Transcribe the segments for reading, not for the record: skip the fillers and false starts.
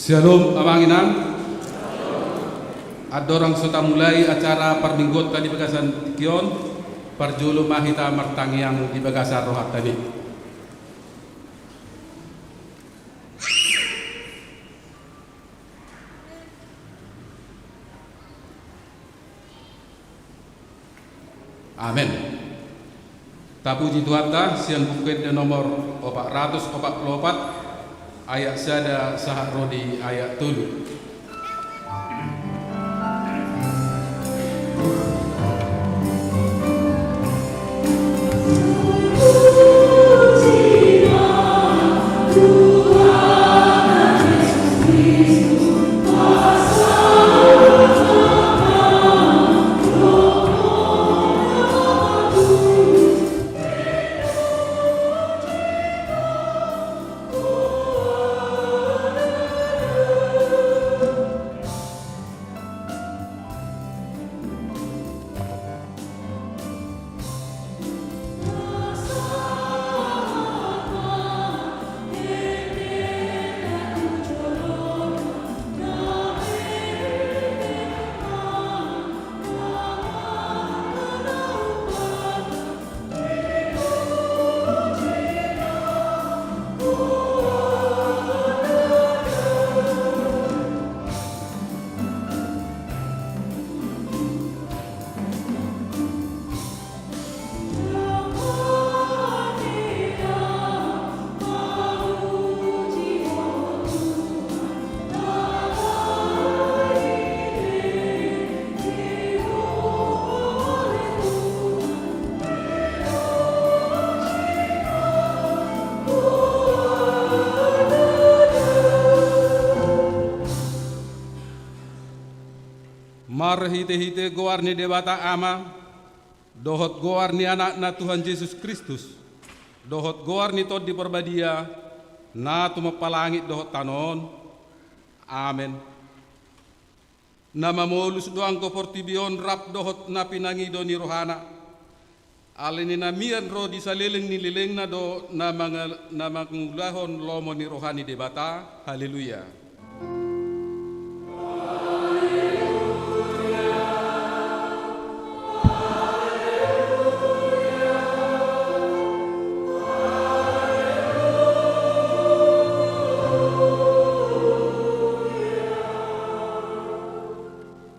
Shalom amanginan. Adorang sudah mulai acara perminggot tadi bagasan Kion perjulu mahita martangiang di bagasan rohat tadi. Amin. Tapuji Tuhan ta sian bukit nomor 444 ayat sada sahat rodi ayat 7. Mar hite-hite goar ni dewata ama, dohot goar ni anak na Tuhan Yesus Kristus, dohot goar ni tod di perbadia, na tumapalangit dohot tanon. Amen. Nama molus doang ko portibion rap dohot na pinangido ni rohana. Alini na mian ro di saliling ni liling na do na mangulahon lomo ni rohani debata. Haleluya.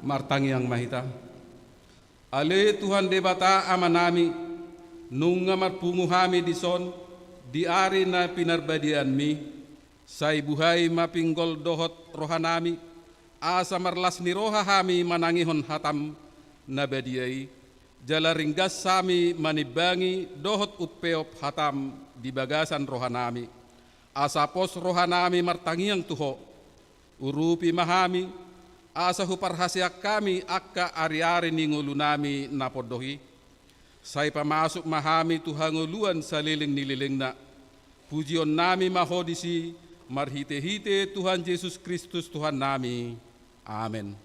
Martangi yang mahita ale Tuhan debata amanami nung marpungu hami dison di ari na pinarbadian mi say buhay mapinggol dohot rohanami asa marlas ni roha hami manangihon hatam na badiay jala ringgas sami manibangi dohot utpeop hatam di bagasan rohanami asa pos rohanami martangiang tuho urupi mahami asa huparhasyak kami akka ari-ari ni ngulunami napodohi say pamasuk mahami tuhanguluan sa liling nililing na pujion nami mahodisi marhite-hite Tuhan Yesus Kristus Tuhan nami. Amen.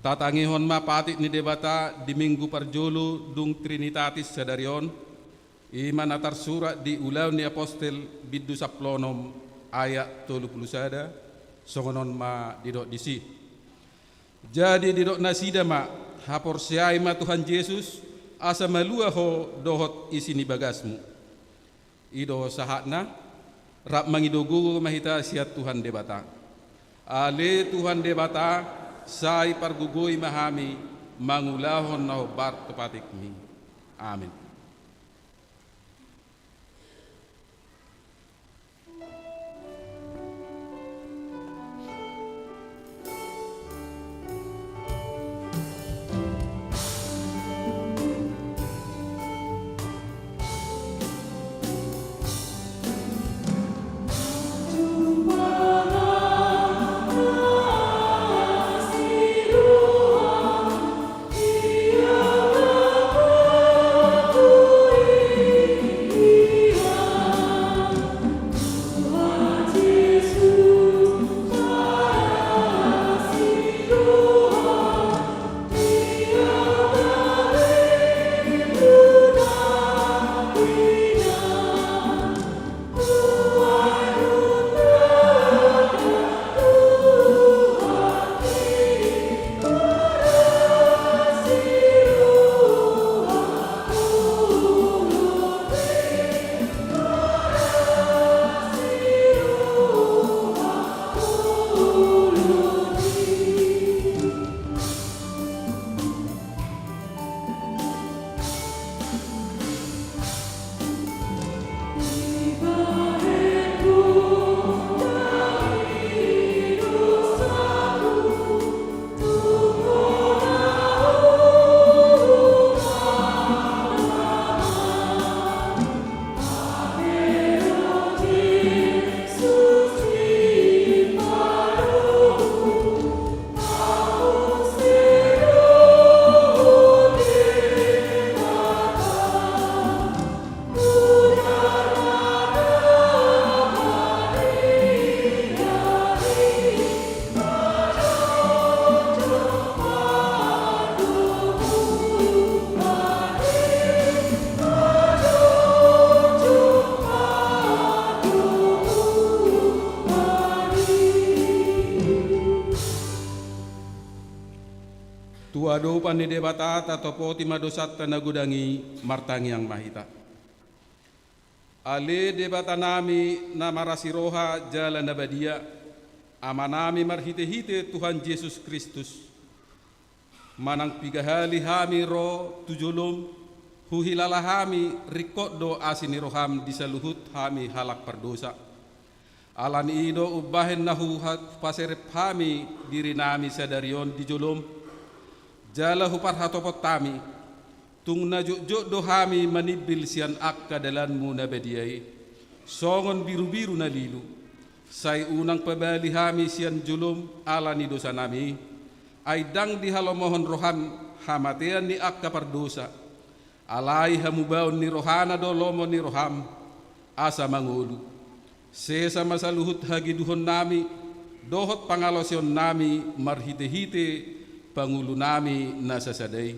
Tatangihon mapatit ni debata di minggu parjolo dung Trinitatis sadarion, iman atar surat di ulau ni apostel biddu saplonom ayat 30 songonon ma didok disi. Jadi didok nasida ma hapor siai ma Tuhan Yesus asa malua ho dohot isini bagasmu. Ido sahatna rap mangidogo mahita siat Tuhan debata. Ale Tuhan debata sai pargugoi mahami mangulahon na bar tepatikmi. Amin. Tuado pani debata tatopo timadosat tanagudangi martangi yang mahita. Ale debata nami namarasiroha jalan nabadia, amanami marhite-hite Tuhan Yesus Kristus. Manang pigahali hami ro tujulum, huhilalahami rikoddo asini roham disaluhut hami halak perdosa. Alan ido ubahen nahu paserep hami diri nami sadarion dijulum. Jala hupar hatopot tami, tung najuk do hami manibil sian akka dalanmu nabadiai, songon biru-biru nalilu, say unang pabali hami sian julum ala ni dosa nami, ay dang di halomohon roham hamatean ni akka pardosa, alay hamubaon ni rohana do lomo ni roham, asa mangulu, sesa masaluhut hagiduhon nami, dohot pangalosyon nami marhite-hite, Pangulo nami nasasaday,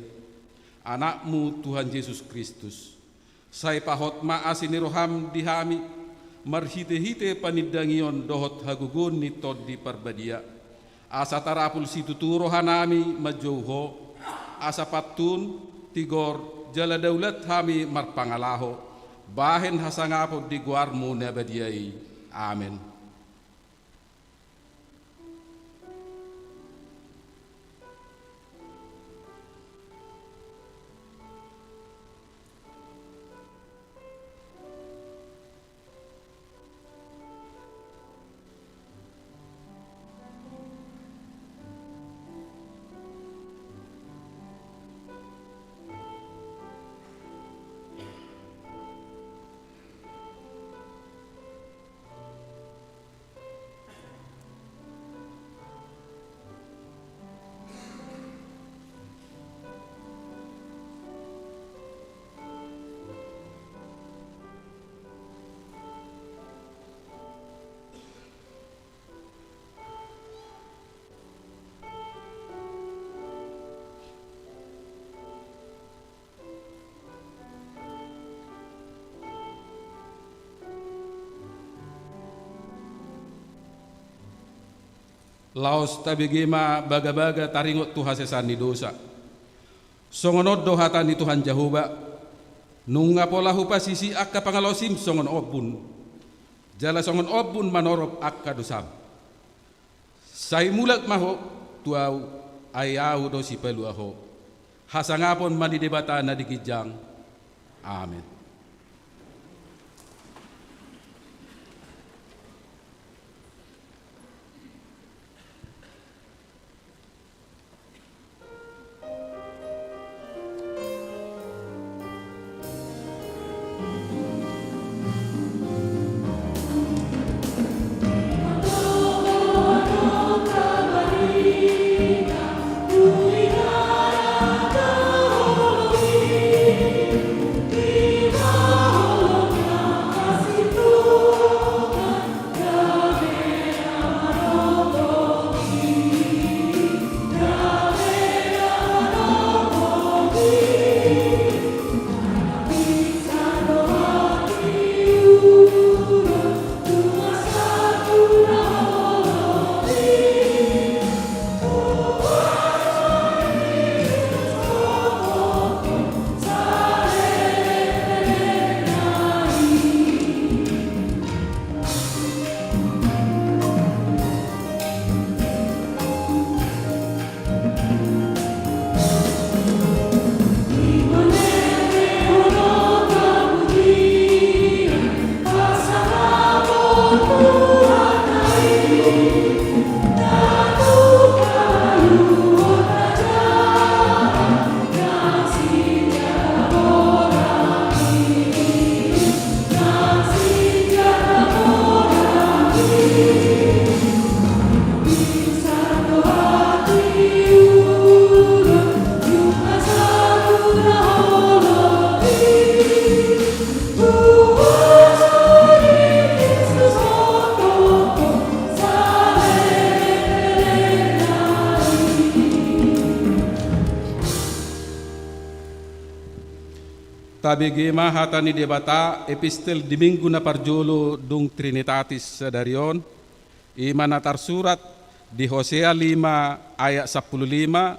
anakmu Tuhan Yesus Kristus. Say pahot maasini roham dihami, marhite-hite panidangion dohot hagugun ni tod di parbadia. Asa tarapul situ rohanami majouho, asa patun tigor jala daulat hami marpangalaho, bahen hasangapod di guarmu nabadiai. Amen. Laos tabigima baga-baga taringot tu hasesani dosa. Songonod do hatani Tuhan Jehovah. Nunga pola hupa sisi akka pangalosim songon obun. Jala songon obun manorop akka dosam. Sai mulak maho tuau ayau do si pelu aho. Hasangapon mani debata na dikijang. Amin. Tabigima hatani debata epistel di minggu na parjolo dung Trinitatis sedarion imana tarsurat di Hosea 5 ayat 15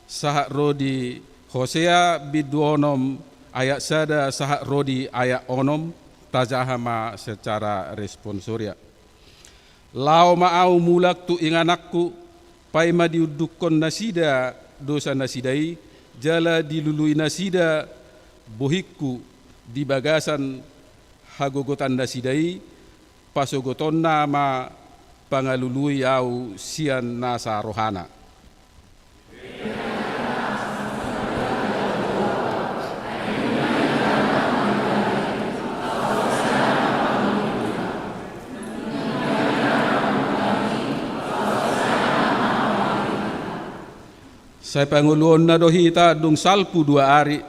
sahak rodi Hosea biduonom ayat sada sahak rodi ayat onom tajahama secara responsoria. Lao maau mulak tu inganakku pai madiudukon nasida dosa nasidai jala dilului nasida bohikku di bagasan hagogotan nasidai pasogoton nama pangalului au sian nasa rohana. Saya panguluon na dohita dung salpu 2 hari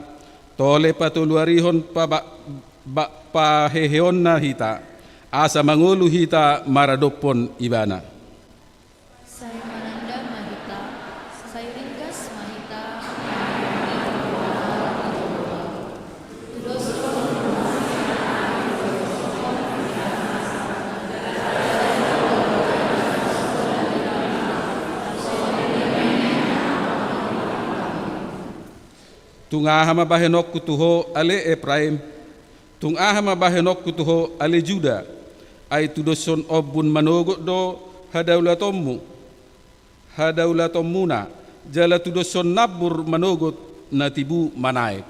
tole patuluarihon paheheon na hita asa mangulu hita maradopon ibana. Saya mananda mahita, saya ringkas mahita. Tungaha mabahenok kutuho ale Efraim, tungaha mabahenok kutuho ale Juda, ay tudoson obun manogot do hadaulatomuna, jala tudoson nabur manogot na tibu manaik.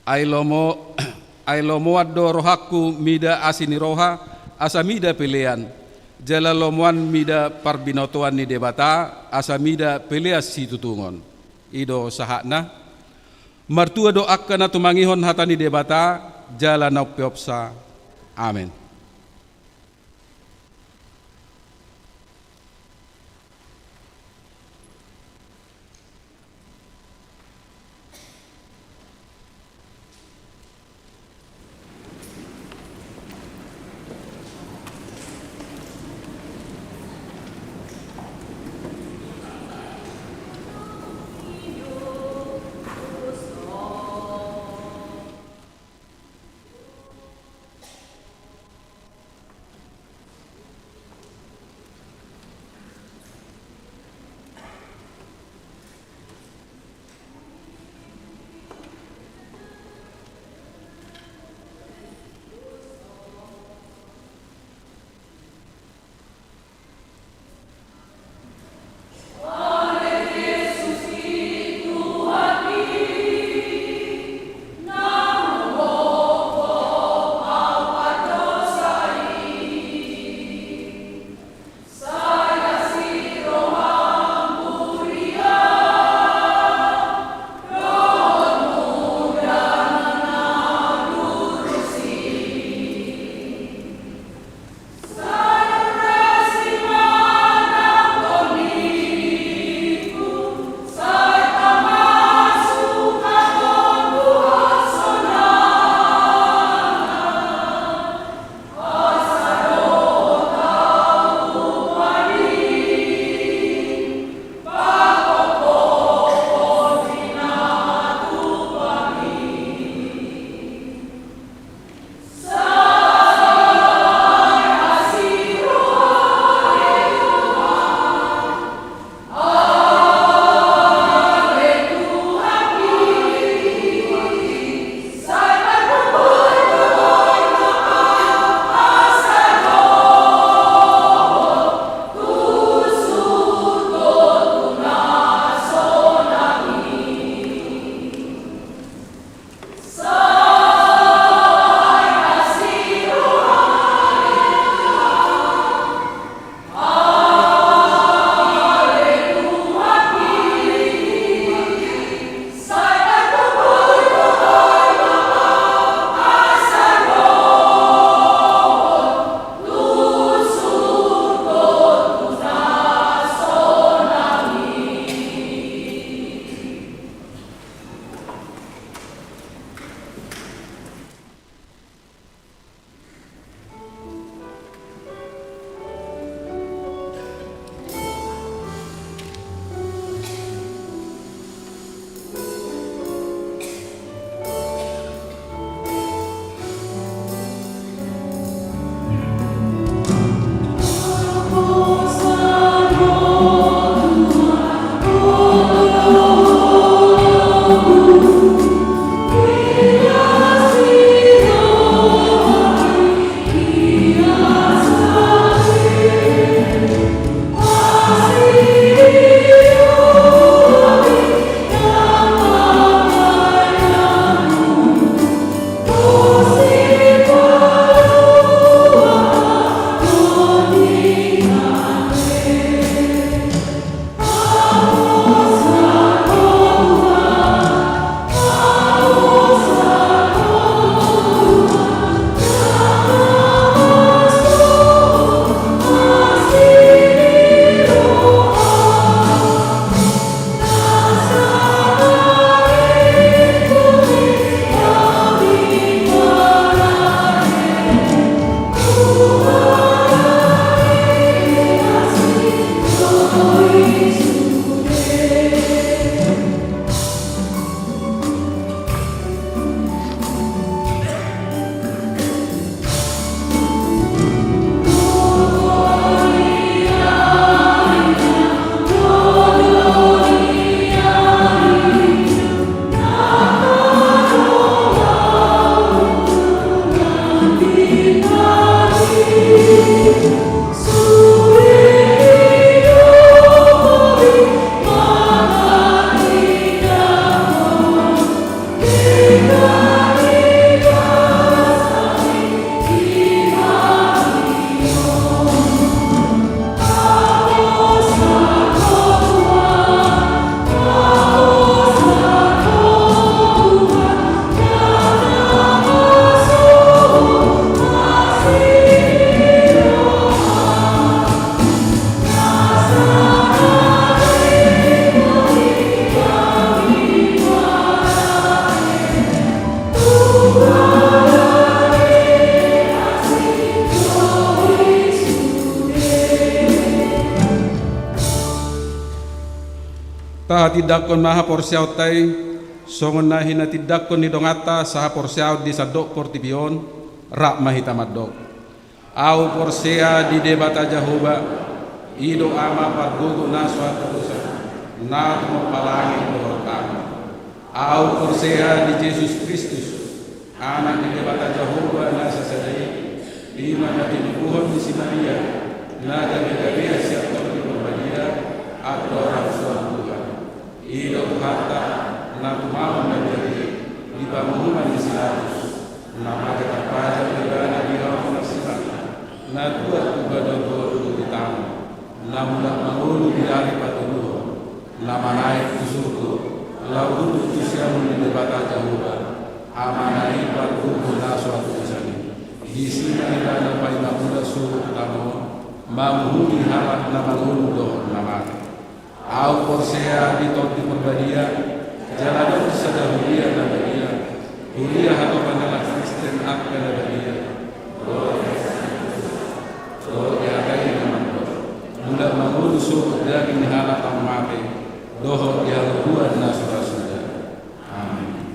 Ailomo addo rohaku mida asini roha asa mida pelean jala lomuan mida parbinotoan ni debata asa mida peleas si tutungon ido sahakna martua do akkana tumangihon hatani debata jala naupiopsa. Amin. Raha tidakon maha porsiaw tay songon na hinatidakon ni dongata saha porsiaw di sadok portipion rak mahita madok. Au porsea di debata Jahoba ido ama pargugu na suatu dosa na palangi dohortama. Au porsea di Yesus Kristus anak di debata Jahoba na sasadai lima mati di buhon di Sinaria na gabi-gabi siap di berbadia atau orang suatu Tuhan ido kata na tumama menjadi di bangunan di Sinarus nama kita pajak negara di awal nasihat na tuat kubadoro di tamu na mudah mengulu di dari patuluh nama naik ke surga lalu itu siapa di debata Jahoba amanai parkuku na suatu kesani di sini kita dapat mudah suruh tamu menghuni harap nama mengulu doh nama au porsea di top di perbadia jalan sadar huria dan badia huria atau pandalah Kristen apa dan badia ya kayak nama mudah mengulu suruh dari harap mati doh yang buat nasura sudah. Amin.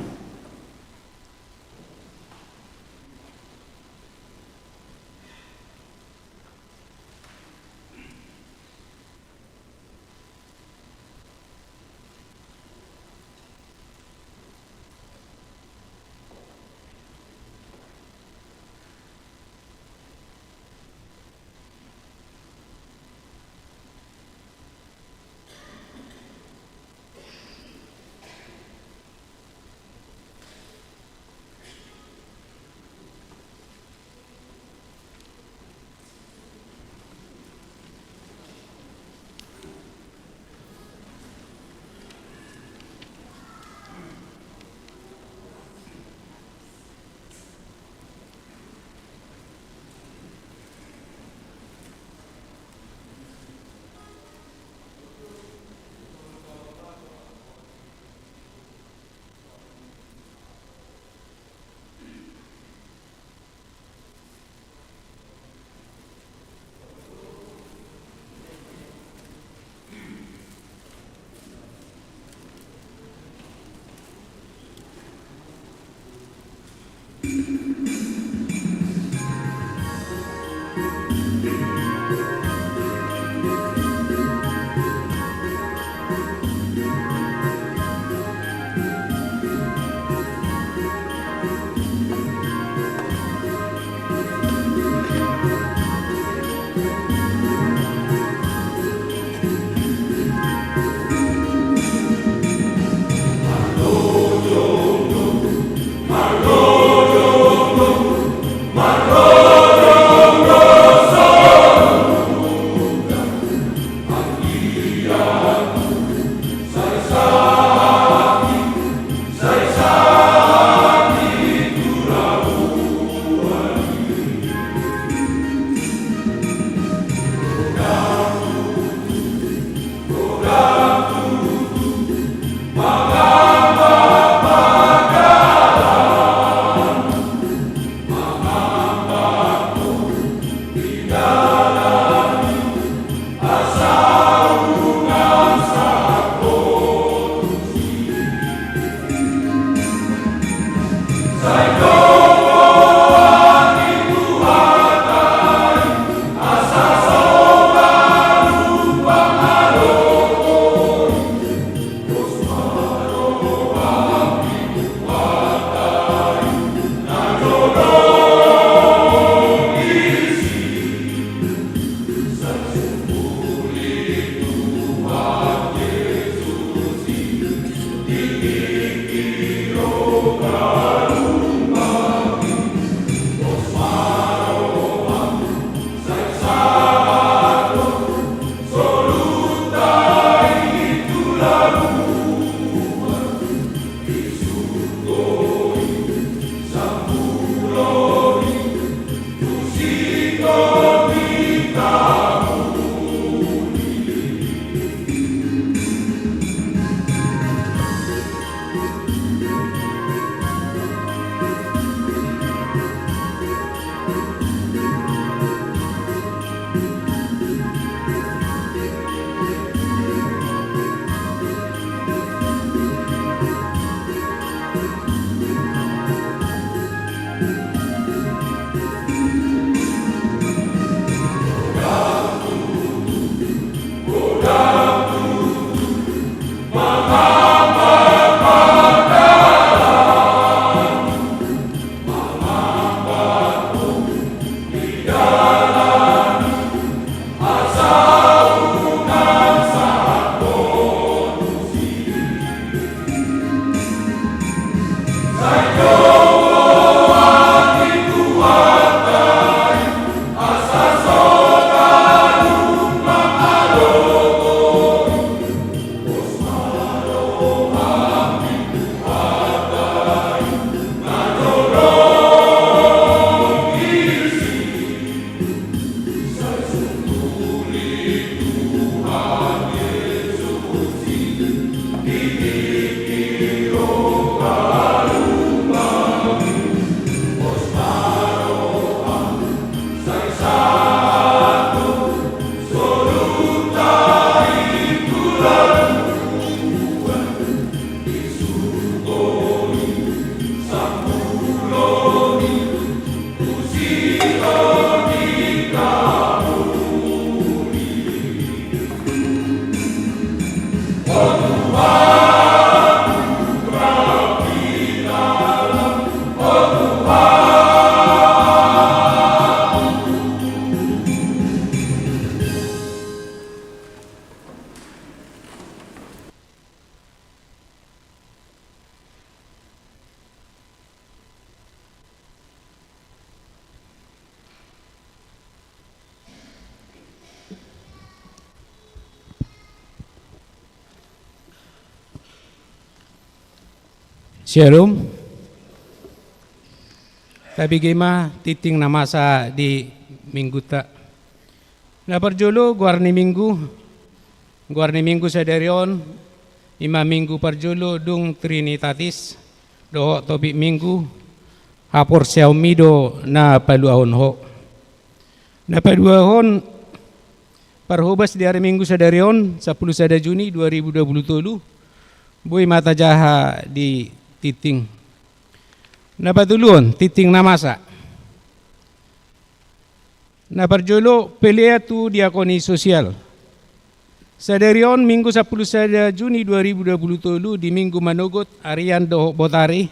Shalom. Tapi gima titing nama sa di minggu tak. Na perjolo guarni minggu sa darion, 5 minggu perjolo dung Trinitatis, doho topi minggu, hapor Xiaomido na paluahon ho. Na paluahon parhubas di hari minggu sa darion, 10 sada Juni 2023, boy mata jaha di titing. Na patulun, titing namasa. Na perjolo pelea tu diakoni sosial. Sadarion minggu 10 sada Juni 2023 di minggu manogot arian doho botari.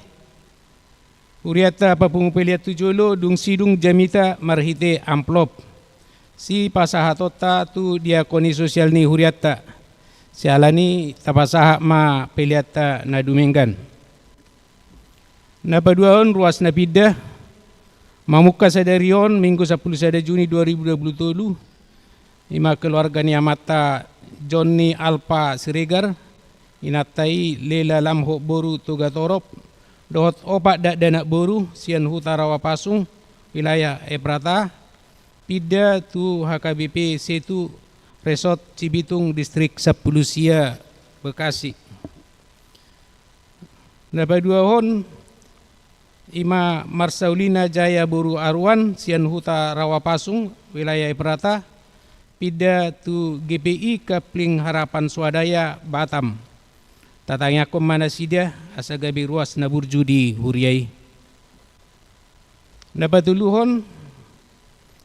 Uriata papungu pelea tu jolo dung sidung jamita marhite amplop. Si pasahatota tu diakoni sosial ni huriata. Sialani tapasaha ma peliata na dumenggan. Na paduaon ruas na pidah mamuka sadarion minggu 10 sada Juni 2023 ima keluarga ni amata Johnny Alpa Siregar inatai Lela Lamho Boru Toga Torop dohot opak dak danak boru sian hutarawa pasung wilayah Ebrata pida tu HKBP Setu Resort Cibitung distrik Sapulusia Bekasi. Na paduaon ima Marsaulina Jaya Boru Arwan sian huta Rawapasung wilayah Ebrata pida tu GPI Kapling Harapan Swadaya Batam tatangya kom mana sida asa gabi ruas na burjudi huriai. Na patuluhon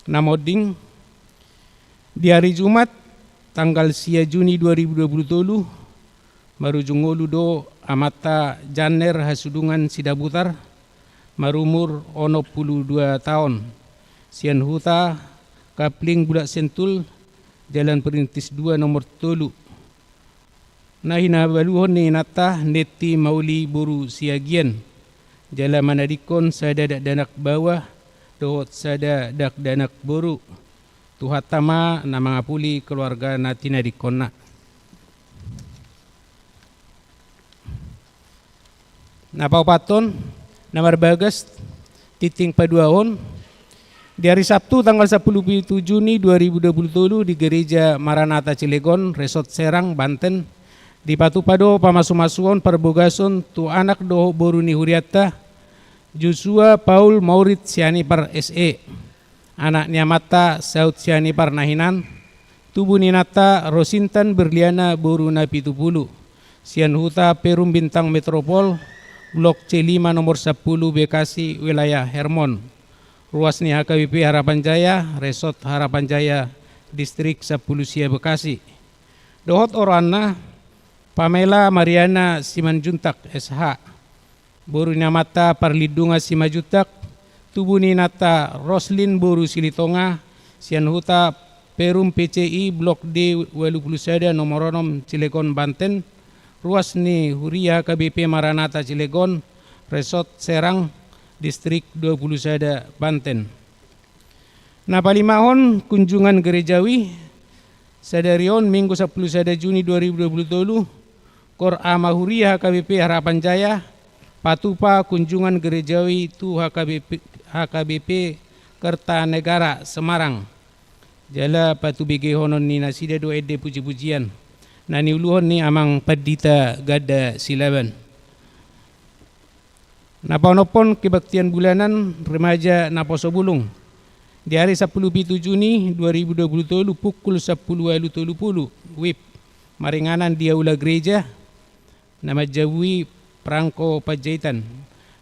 namoding di hari Jumat tanggal 10 Juni 2023 marujungolu do amata Janer Hasudungan Sidabutar marumur 62 tahun. Sian huta Kapling Bulak Sentul Jalan Perintis 2 nomor 3. Nahina baluhon ni nata neti mauli boru siagian. Jalan Manadikon sada dak danak bawah dohot sada dak danak boru. Tuhatama na mga puli keluarga natina dikona. Napaupaton Namar bagas titing paduaon di hari Sabtu tanggal 10 Juni 2023 di Gereja Maranatha Cilegon, Resort Serang, Banten di Patupado pamasumasuon perbogason tu anak doho boru ni huriata Joshua Paul Maurit Sianipar SE anak niamata Saud Sianipar Nahinan tubuh ninata Rosintan Berliana boru na 70 sian huta Perum Bintang Metropol Blok C5 nomor 10 Bekasi wilayah Hermon. Ruas ni HKBP Harapan Jaya, Resort Harapan Jaya, Distrik Sapulusia Bekasi. Dohot orana Pamela Mariana Simanjuntak SH. Boru namata Parlidunga Simajutak, tubuh ni nata Roslin Boru Silitonga, sian huta Perum PCI Blok D 21 nomor 6 Cilegon Banten. Ruas ni Huria KBP Maranatha Cilegon, Resort Serang, Distrik 21 Banten. Na palimahon kunjungan gerejawi sadarion minggu 10 sada Juni 2023 Kor Ama Huria KBP Harapan Jaya patupa kunjungan gerejawi tu HKBP Kertanegara Semarang. Jala patu bege honon ni nasida do ede puji-pujian. Nani uluhon ni amang padita gada silaban. Napaunopon kebaktian bulanan remaja Naposo Bulung. Di hari 10 Juni 2023 pukul 10.30 WIB maringanan di aula gereja nama Jawi Prangko Pajaitan.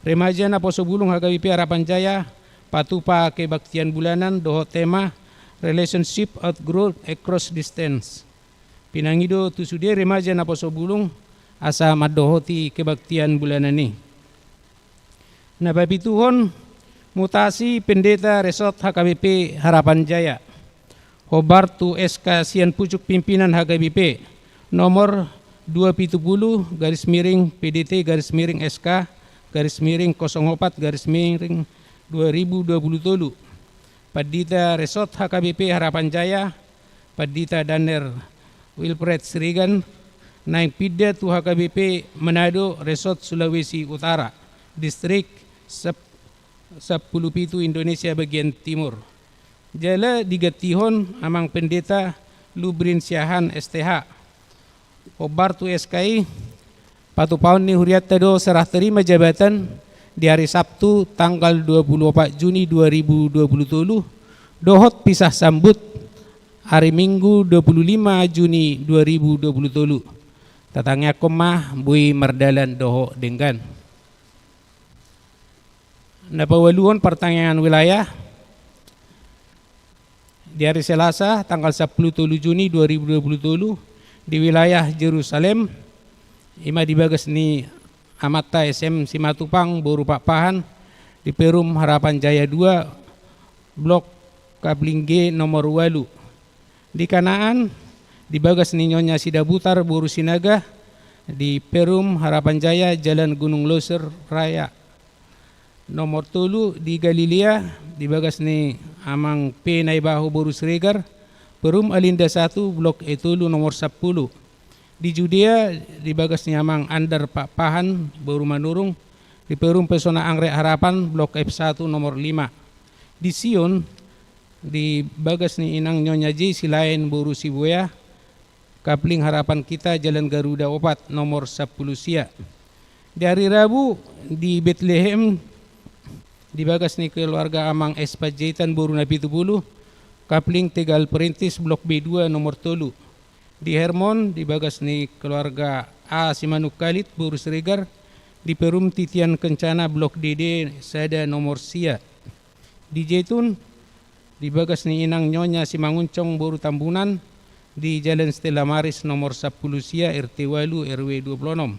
Remaja Naposo Bulung HKBP Harapan Jaya patupa kebaktian bulanan doho tema Relationship Outgrowth Across Distance. Pinangido tu sudia remaja Naposo Bulung asa madohoti kebaktian bulanan ini. Napapituhon mutasi pendeta Resort HKBP Harapan Jaya. Hobar tu SK Sian Pucuk Pimpinan HKBP nomor 270 garis miring PDT garis miring SK garis miring 04 garis miring 2027. Padita Resort HKBP Harapan Jaya, Padita Daner Wilfred Srigan, Naing Pidda tu HKBP Manado Resort Sulawesi Utara, Distrik 17 Indonesia bagian timur. Jala digatihon amang pendeta Lubrin Siahan STH. Obar tu SKI patupaun ni huriatta do serah terima jabatan di hari Sabtu tanggal 24 Juni 2023. Dohot pisah sambut hari Minggu 25 Juni 2023. Tatangnya komah bui merdalan doho dengan. Napawaluan pertanyaan wilayah di hari Selasa tanggal 10 Juni 2023 di wilayah Jerusalem ima dibagas ni Amata SM Simatupang Boru Pakpahan di Perum Harapan Jaya 2 Blok Kabling G nomor 8 di Kanaan dibagas ni Nyonya Sidabutar Boru Sinaga di Perum Harapan Jaya Jalan Gunung Loser Raya nomor 3 di Galilea dibagas ni Amang P Naibaho Boru Sregar Perum Alinda 1 Blok E3 nomor 10 di Judea dibagas ni Amang Andar Pakpahan Boru Manurung di Perum Pesona Anggrek Harapan Blok F1 nomor 5 di Sion dibagas ni Inang Nyonya J Silain Boru Sibuya Kapling Harapan Kita Jalan Garuda Opat nomor 10 Sia. Di hari Rabu di Bethlehem dibagas ni keluarga Amang S. Pajaitan Boru Nabi Tubulu Kapling Tegal Perintis Blok B2 nomor 3. Di Hermon dibagas ni keluarga A. Simanuk Kalit Boru Sregar di Perum Titian Kencana Blok DD Sada nomor Sia. Di Jaitun dibagas ni Inang Nyonya Simanguncong Boru Tambunan di Jalan Stella Maris nomor 10 Sia RT Walu RW 26.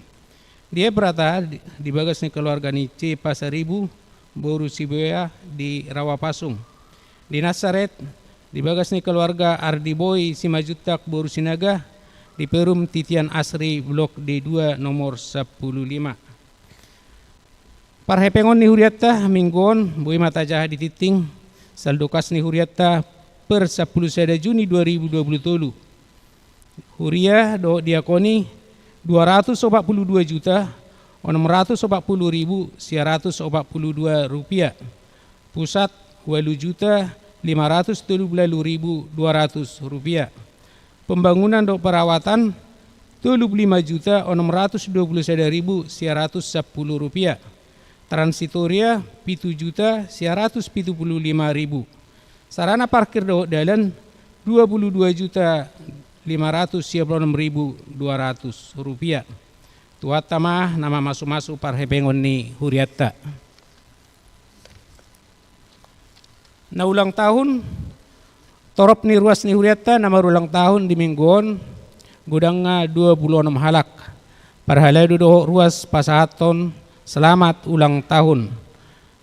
Di Ebrata dibagas ni keluarga ni C. Pasaribu Boru Sibuya di Rawapasung. Di Nasaret dibagas ni keluarga Ardi Boy Simajutak Boru Sinaga di Perum Titian Asri Blok D2 nomor 15. Parhepengon ni huriatta minggon bui mata jaha di titing saldokas ni huriatta per 10 Juni 2023. Huria do diakoni 242.640.942 rupiah. Pusat 8.513.200 rupiah. Pembangunan do perawatan 35.621.110 rupiah. Transitoria 7.175.000. Sarana parkir do dalan 22.596.200 rupiah. Tuat tamah nama masuk-masuk parhepengon ni huriatta. Na ulang tahun torop ni ruas ni huriatta nama ulang tahun di mingguon gudang 26 halak. Parhalay do ruas pasahaton selamat ulang tahun.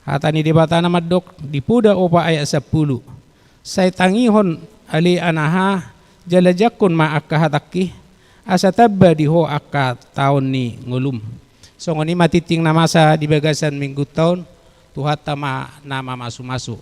Hatani debata nama dok di puda opa ayat 10. Say tangihon ali anaha jalajakun ma akka hataki asa tabba diho akka tahun ni ngulum. So ngoni matiting na masa di bagasan minggu tahun tuhat tama nama masuk-masuk.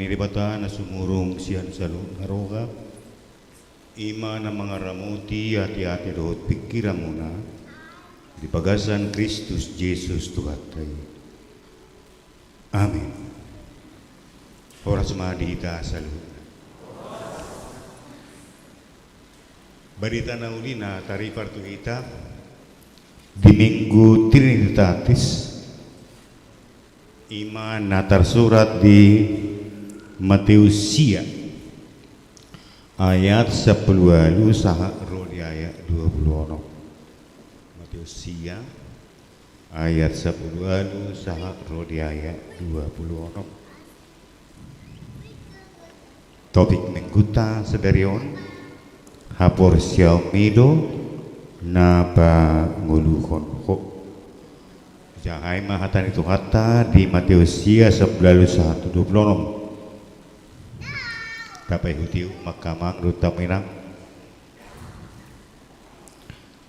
ni bata na sumurong siyan sa naroga. Ima na mga ramuti hati-hati doon pikiran mo na di pagasan Kristus Jesus tuhatay. Amen. Oras madita sa lupa. Barita na uli na tariparto kita Domingo Trinitatis ima na tersurat di Mateusia ayat 10 saha rodi ayat 20. Mateusia ayat 10 saha rodi ayat 20. Topik mengguta sedarion hapor siau mido na panguluhon ho. Jahai mahatan itu kata di Mateusia 11:1-26. Kapai hutiu makamang ruta mirang.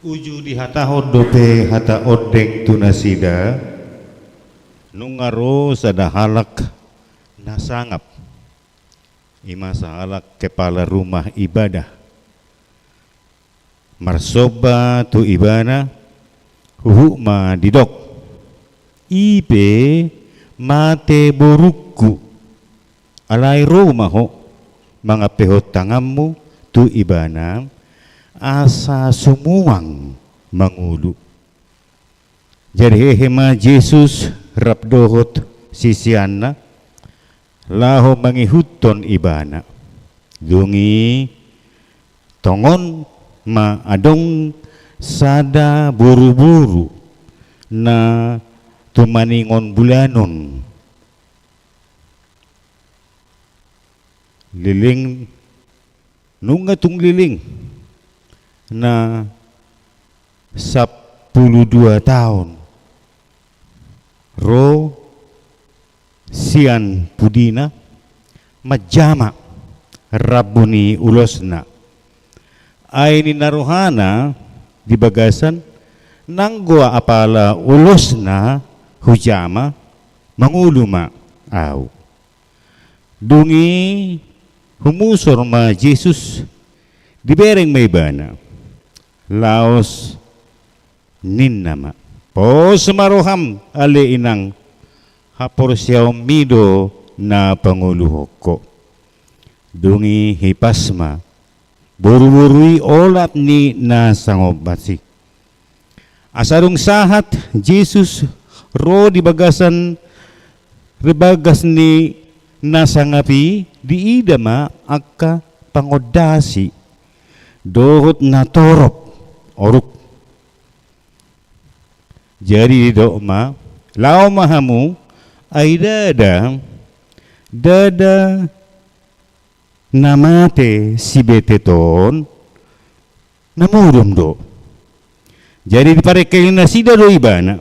Uju di hata hodope hata odeng tunasida nungaro sada halak nasangap. Ima sahalak kepala rumah ibadah. Marsoba tu ibana hukma didok. Ipe mate borukku alai romaho mga pehot tangammu tu ibana asa sumuang mangulu. Jadi hema Jesus rabdohot sisiana laho mangihuton ibana dungi tongon ma adong sada buru-buru na tumaningon bulanon liling nunga tung liling na 12 tahun ro sian pudina majama rabuni ulosna ay ni naruhana di bagasan nanggoa apala ulosna hujama manguluma aw dungi humusor ma Jesus dibereng may bana laos ninnama po sumaruham ali inang hapor siyaw mido na panguluhoko dungi hipasma buru-burui olat ni nasangobasi asarong sahat Jesus ro di bagasan rebagas ni nasangapi di idama akka pangodasi dohot na torop oruk jadi do'ma lao mahamu ay dada namate si beteton namudom do jadi di parekel na sida do ibana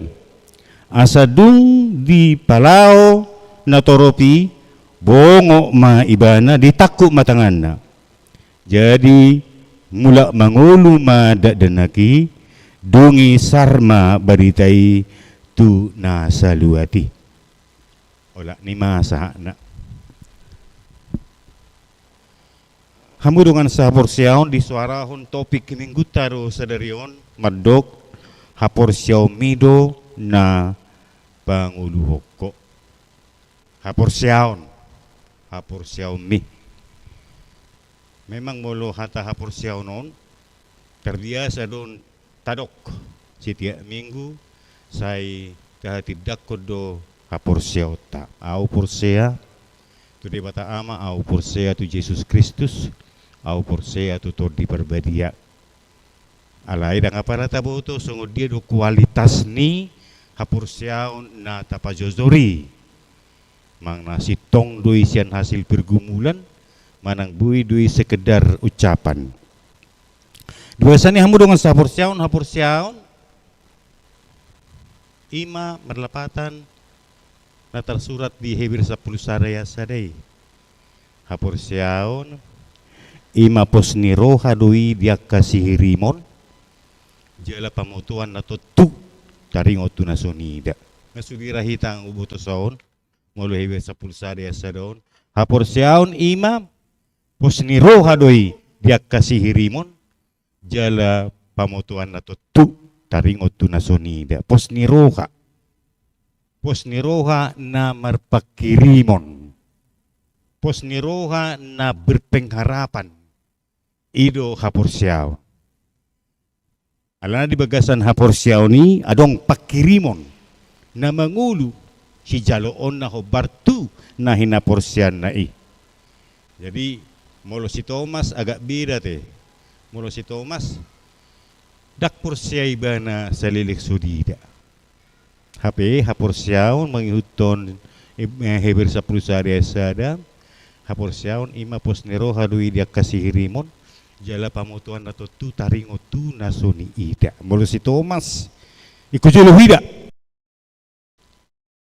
asa dung di palao na toropi bongo ma ibana ditakuk matanganna jadi mula mangulu ma dadanaki dungi sarma baritai tu nasaluati ola ni masa na hamurungan sa porsiyaon di suarahon topik minggutaro sa darion madok haporsiyaw mido na panguluhoko haporsiyaon mi memang molo hata haporsiyaw non terbiasa don tadok setiap minggu say kahatidak ko do haporsiyaw ta au porsiya tu di bata ama au porsiya tu Jesus Kristus au porsiya tu tor di perbadia alai dang aparata boto sungod dia do kualitas ni haporsiyaon na tapajozori mang nasitong doi sian hasil pergumulan manang bui doi sekedar ucapan duasani hamu dengan haporsiyaon ima merlepatan na tersurat di Hebrew 10 saraya sadai haporsiyaon ima posni roha doi dia kasih rimon jala pamutuan na tu taringot tu nasonida ngasubira hitang ubuto saon molo Hebrew 10 saraya sadon Haporsiaon ima posniroha doi dia kasih hirimon jala pamotuan na tu taringot tu nasonida posniroha na marpakirimon posniroha na berpengharapan ido haporsiaw. Alana di bagasan haporsiaw ni adong pakirimon na mangulu si jaloon na hobartu na hinaporsian na i. Jadi molo si Thomas agak beda te. Molo si Thomas dak porsiay ba na sa lilik sudida. Hape haporsiaw mangihuton heber sa prusari asada haporsiaw ima posneroha dui dia kasih hirimon jala pamutuan na tu taringo tu nasoni ida. Molo si Thomas ikujulo hida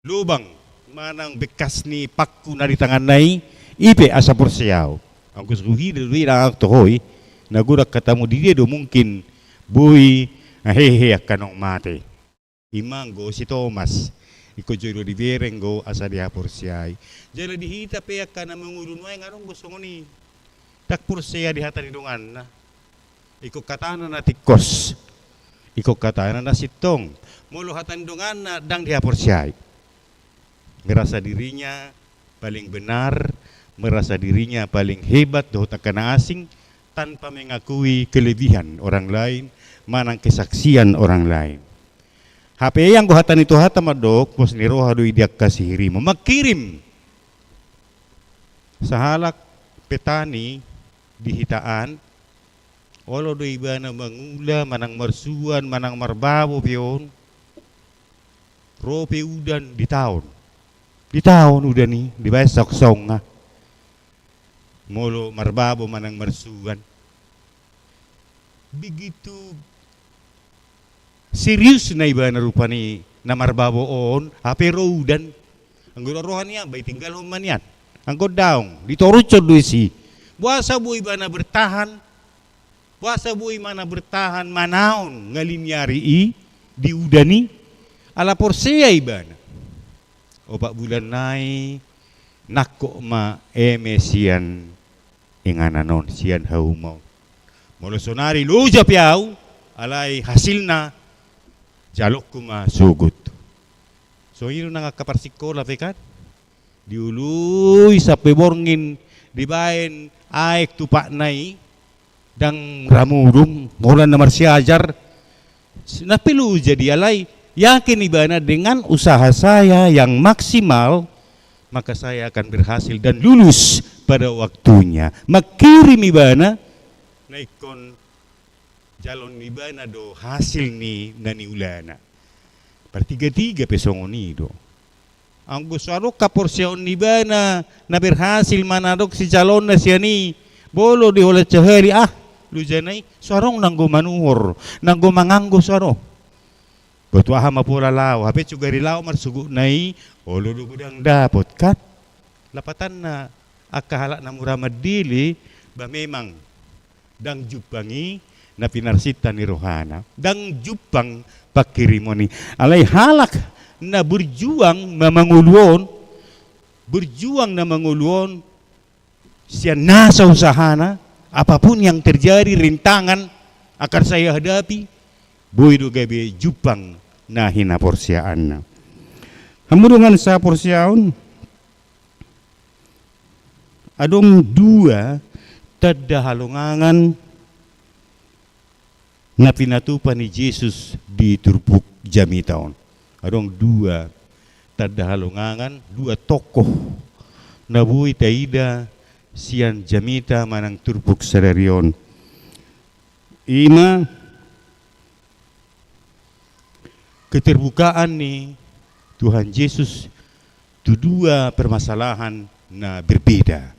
lubang manang bekas ni pakku na di tangan nai ipe asa porsiaw. Ang gusto hida dui na akto hoy nagurak katamu di dia do mungkin buy hehe kanong mate. Imanggo si Thomas ikujulo di berenggo asa dia porsiay. Jala dihita pe kana mangulunway ngarong gusto ngoni tak porsiya di hata nidungan na iko katana na tikos iko katana na sitong molo hata nidungan na dang dia porsiay. Merasa dirinya paling benar, merasa dirinya paling hebat do takana asing tanpa mengakui kelebihan orang lain, manang kesaksian orang lain. HP yang gohatan itu hata madok pos niroha doi dia kasih hirimo makirim sahalak petani dihitaan olo doi bana mangula manang marsuan manang marbabo pion rope udan di tahun udah nih di besok songa molo marbabo manang marsuan begitu serius na iba na rupa ni na marbabo on apero udan ang rohan niya bay tinggal man yan ang daong ditorucho duisi buasa buhay ba na bertahan buasa buhay mana bertahan manaon ngalinyari di udani ala porsiya iba na o pak bulan nai nako ma sian ingananon sian haumaw molosonari luja piaw alay hasilna jalok kuma sugut so yun na nga kaparsikola pekat diuluy sa peborngin dibayin aek tupak nai dang ramudum mulan na marsiajar napilu jadi alay yakin ibana dengan usaha saya yang maksimal maka saya akan berhasil dan lulus pada waktunya makirim ibana naikon jalon ibana do hasil ni nani ulana pertiga-tiga pesongoni do ang gusaro kaporsyon ibana na berhasil manadok si jalon na siya ni bolo di hola cahari lujanay sarong nanggo manuhor nanggo manganggo saro Batuaha mapura lao, hapit juga rilaw marsugu nai, olo gudang dapot kat. Lapatan na akahalak na muramad dili, ba memang dang jupangi na pinarsita ni Rohana, dang jupang pakirimoni. Alay halak na berjuang na manguluon, siya nasa usahana, apapun yang terjadi rintangan akan saya hadapi, boy do gabi jupang na hinaporsiaan na. Hamudungan sa porsyaon, adong dua tadda halungangan na pinatupan ni Jesus di Turbuk Jamitaon. Adong dua tadda halungangan, dua tokoh na buhay taida siyan Jamita manang Turbuk Sararion. Ima keterbukaan ni Tuhan Yesus itu dua permasalahan na berbeda.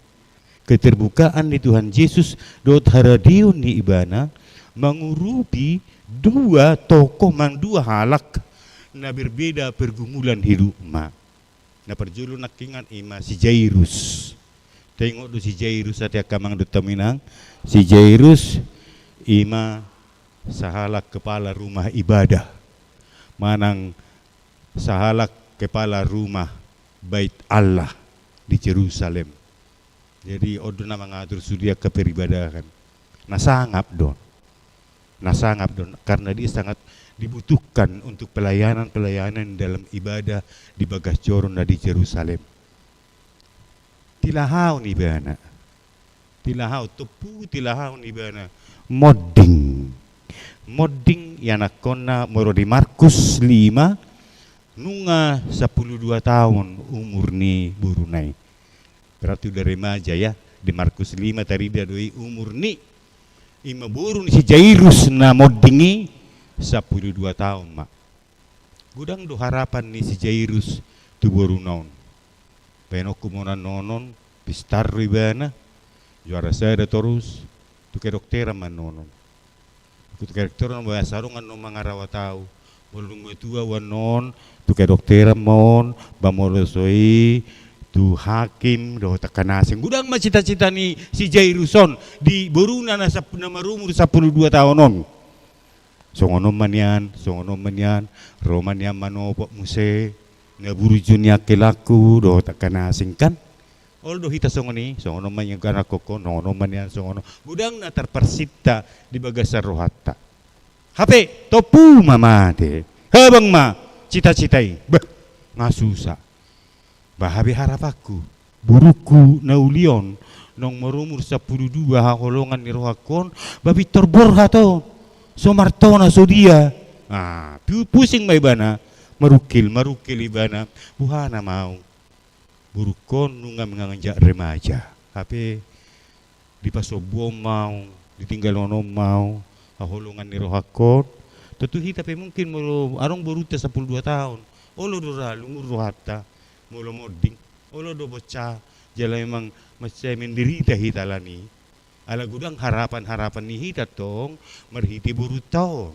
Keterbukaan ni Tuhan Yesus dot haradion ni ibana mengurupi dua tokoh mang dua halak na berbeda pergumulan hidup ma. Na perjulu nakingan ima si Jairus. Tengok do si Jairus ati akamang do taminang si Jairus ima sahalak kepala rumah ibadah. Manang sahalak kepala rumah Bait Allah di Jerusalem. Jadi odo na mengatur sudia keperibadahan. Nah sangap don. Karena dia sangat dibutuhkan untuk pelayanan dalam ibadah di Bagas Joron di Jerusalem. Tilahau ni bana. Tilahau tepu tilahau ni bana. Modding yang nakona moro di Markus 5 nunga 12 tahun umur ni burunai. Berarti udah remaja ya. Di Markus 5 tadi dia doi umur ni ima burun si Jairus na moddingi 12 tahun mak. Gudang do harapan ni si Jairus tu baru naon. Penok kumonan nonon pistar ribana juara saya terus tu ke dokter man nonon. Tu ke dokter man sarungan no mangarawa tau. Bolung tua wanon tu ke dokter mon bamorosoi tu hakim do takanasing gudang mah cita-cita ni si Jairuson di beruna na marumur 12 tahun on. Songono manian Romania manopo muse ngaburu junya kelaku do takanasing kan. Oldo hita songoni songono man yang kana koko nono manian songono gudang na terpersita di Bagasar Rohatta. HP topu mamate. Habang ma cita-citai. Bah ngasusa. Bahabi harap aku buruku naulion nong merumur 12 hakolongan ni rohakon babi terborha to somartona sodia pusing may bana marukil ibana buhana mau burukon nunga menganjak remaja tapi di pasobom mau ditinggal ono mau hakolongan ni rohakon tetuhi tapi mungkin mulu arong beruta 12 tahun olo dora lumur rohata mula modding, olo do bocah jala memang masih menderita hitalani. Ala gudang harapan ni hita tong merhiti buru taong.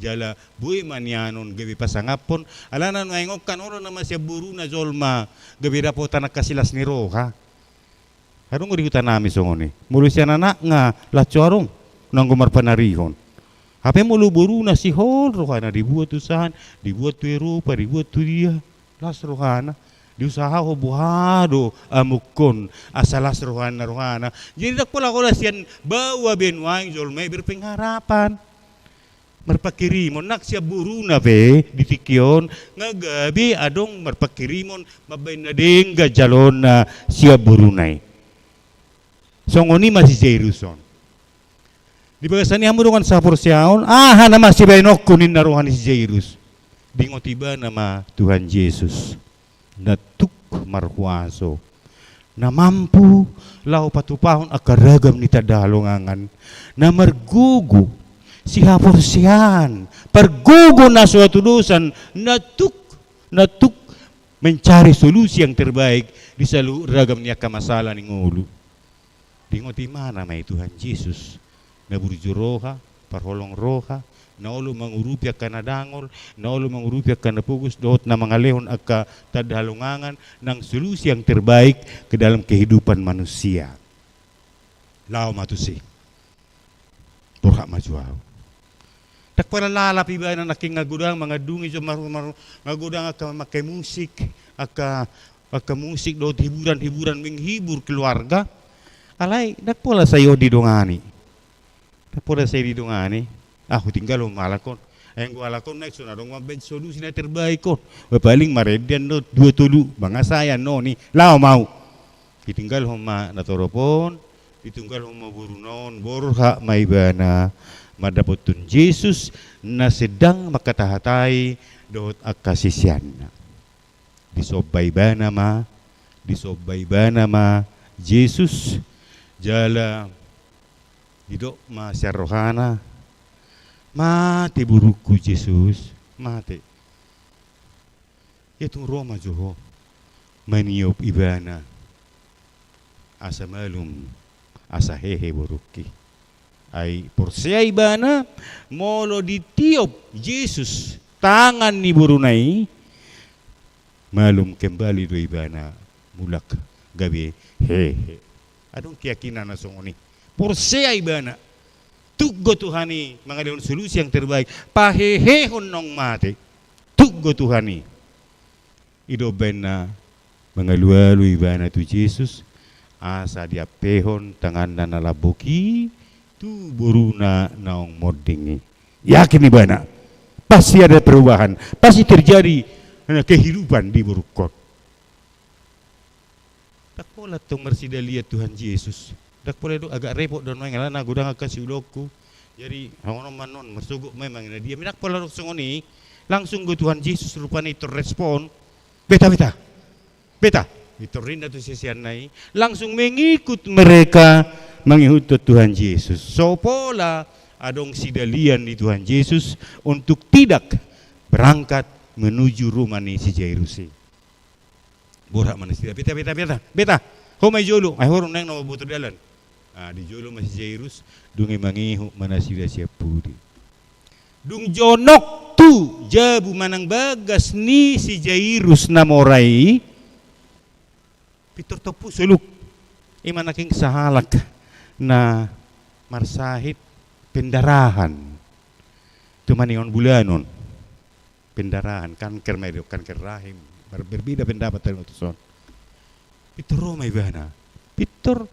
Jala buy manianon gabi pasangapon, ala na ngaingokan oro na masih buru na zolma gabi rapotan nakasilas ni roha. Harong uri nami songoni. Mulu siya nanak nga lacorong nang gumar panarihon. Hape mulu buru na si hol roha na dibuat usahan, dibuat tu Eropa, dibuat tu dia. Las rohana diusaha ho buhado amukon asalas rohana jadi tak pula kola sian bawa benwang jolme berpengharapan merpakirimon nak siap buruna be ditikion ngagabi adong merpakirimon mabain na dengga jalona siap burunai songoni masih Jairuson di bagasan yang mudungan sapur siaon na masih bainok kunin na rohani si Jairus dingotiba nama Tuhan Yesus natuk marhuaso na mampu lau patupahon akaragam ni tadalongangan na margugu si hapursian pergugu na suatu dosan natuk mencari solusi yang terbaik di seluruh ragam niya kamasalah ni ngulu dingoti mana may Tuhan Yesus na burjuroha parholong roha naolo mangurupya ka na dangol, naolo mangurupya ka na pugus, doot na mga lehon agka tadhalungangan ng solusi yang terbaik ke dalam kehidupan manusia. Lao matusi. Burha majuaw. Takpala lalap iba na naking ngagudang, mga dungi so ngagudang agka makai musik, agka musik doot hiburan menghibur keluarga. Alay, nakpala sayo didongani. Nakpala sayo didongani. Aku tinggal malakon, yang gua lakon next na dong mabed solusi na terbaik kon. Paling maredian no 2 tulu banga saya no ni lao mau. Ditinggal homa natoropon, ditinggal homa burunon borha maibana madapotun Yesus na sedang makatahatay doot akasisyan. Disobay bana ma Yesus jala didok ma rohana mati buruku Yesus mati itu Roma joho maniop ibana asa malum asa hehe buruki ay porsia ibana molo ditiop Yesus tangan ni burunai malum kembali do ibana mulak gabi hehe adong keyakinan na songoni porsia ibana tuggo Tuhani mengalihun solusi yang terbaik pahehehon nong mati tuggo Tuhani ido bena mengalualu ibana tu Yesus asa dia pehon tangan dana labuki tu boruna naong modingi. Yakin ibana pasti ada perubahan, pasti terjadi kehidupan di Burukot. Tak pola tong mersida lihat Tuhan Yesus. Tak pola itu agak repot dan mengalah na gudang kasih uloku. Jadi orang manon mersuguk memang dia minak pola songoni langsung ke Tuhan Yesus rupanya itu respon beta itu rinda tu sesian nai langsung mengikut mereka mengikut Tuhan Yesus. So pola adong sidalian di Tuhan Yesus untuk tidak berangkat menuju rumah ni si Jairus. Borak mana sida beta homai jolo ai horong nang no butuh dalan. Di jolo masih Jairus dungi mangihu mana sida siapudi. Dung jonok tu jabu manang bagas ni si Jairus namorai pitur topu suluk imana king sahalak na marsahit pendarahan tu maningon bulanon pendarahan kanker medio kanker rahim berbeda pendapat dengan tuson pitur romai bana pitur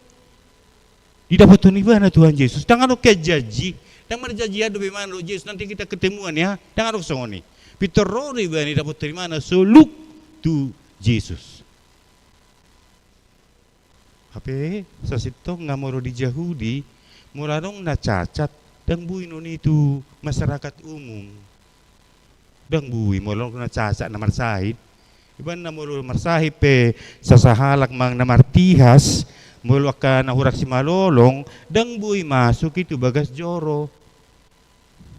didapat ibana Tuhan Yesus tangan oke janji dan merjanji ada bagaimana Yesus nanti kita ketemuan ya tangan oke songoni pitur romai bana dapat dari mana suluk tu Yesus. Hape sasito ngamoro di Yahudi mularong na cacat dang bui non itu masyarakat umum dang bui mulong na cacat na marsahid iban na mulo marsahid pe sasahalak mang na martihas mulo ka na hurak si malolong dang bui masuk itu bagas joro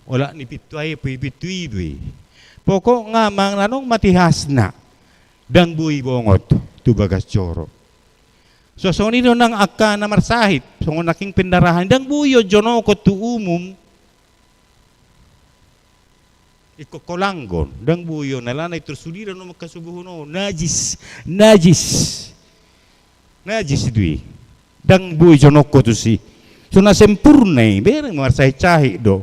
wala ni pitway pe pitwi pokok nga mang nanong matihas na dang bui bongot tu bagas joro. So soni no nang akka na marsahit so naking pendarahan dang buyo jono ko tu umum ikokolanggon dang buyo nalana itu sudira no makasubuh no najis dui dang buyo jono ko tu si so na sempurna bereng marsahit cahi do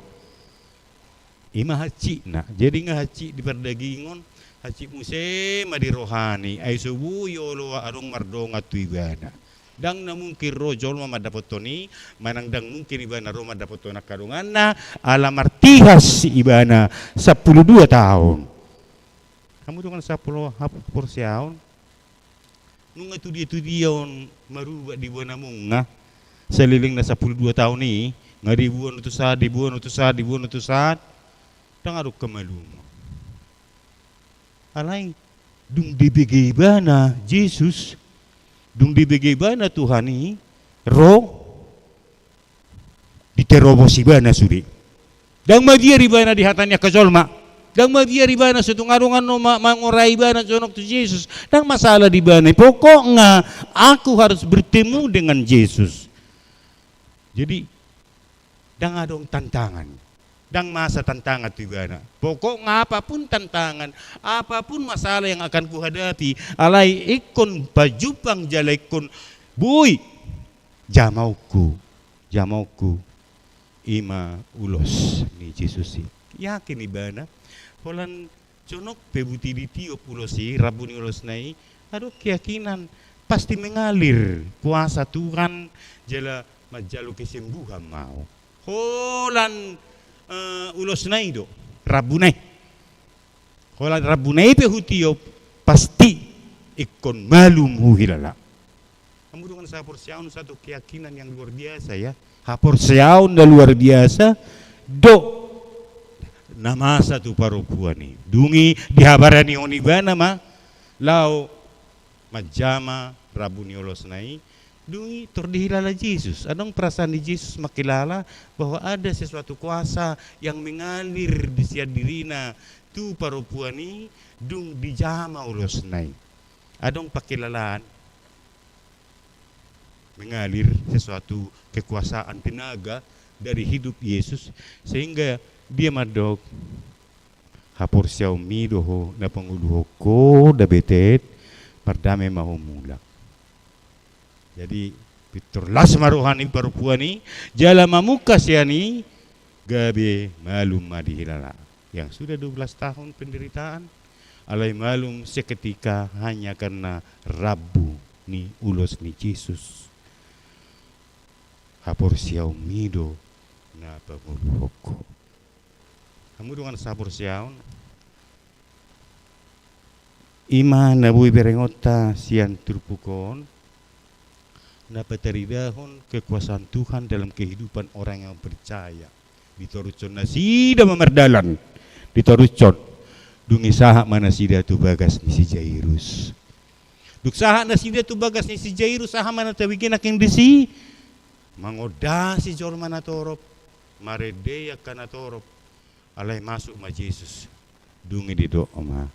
ima haci na jadi nga haci di perdagingon haci muse madi rohani ay subuyo lo arong mardonga tu ibana dang na mungkin rojol mamadapotoni manang dang mungkin ibana Roma dapotona karungan na ala martihas si ibana 12 tahun kamu dengan 10 porsiaun nung itu dia on maruba di buana munga seliling na 12 tahun ni ngaribuan utusad dang aruk kemalum alai dung dibege ibana Yesus dung dibege ibana Tuhan ni diterobos ibana sudi dang madia ibana di hatanya kajolma dang madia ibana setungarungan no mangurai ibana jonok tu Yesus dang masalah di ibana pokok nga aku harus bertemu dengan Yesus jadi dang adong tantangan dang masa tantangan tu ibana pokok apapun tantangan apapun masalah yang akan kuhadapi alai ikon pajupang jalaikon bui jamauku ima ulos ni Yesus yakin ibana polan conok pebuti di tiop ulosi rabuni ulos nai aduh keyakinan pasti mengalir kuasa Tuhan jala majalu kesembuhan mau holan ulos nai do rabunai holan rabunai pehutio pasti ikon malum hilala kamu dengan saya porsiaun satu keyakinan yang luar biasa ya porsiaun dan luar biasa do nama satu parupuani dungi dihabarani onibana ma lau majama rabuni ulos nai dungi terdihilala Yesus. Adong perasaan di Yesus makilala bahwa ada sesuatu kuasa yang mengalir di siad dirina tu parupuani dung dijama ulos nai. Adong pakilalaan mengalir sesuatu kekuasaan tenaga dari hidup Yesus sehingga dia madok hapor siau midoho na panguluho ko da betet pardame mahumula. Jadi pitur las maruhani parupuani jala mamukas yani gabe malum madihilala yang sudah 12 tahun penderitaan alai malum seketika hanya karena Rabu ni ulos ni Yesus hapor siaw mido na panguluhoko. Kamu dengan sapor siaw ima nabuhi berengota sian turpukon na pataridahon kekuasaan Tuhan dalam kehidupan orang yang percaya. Ditorucon na sida memerdalan, ditorucon dungi saha mana sida tu bagas ni si Jairus. Duk saha na sida tu bagas ni si Jairus saha mana tawigin aking disi mangoda si jor mana torop maredeya kana torop alay masuk ma Jesus dungi di doa ma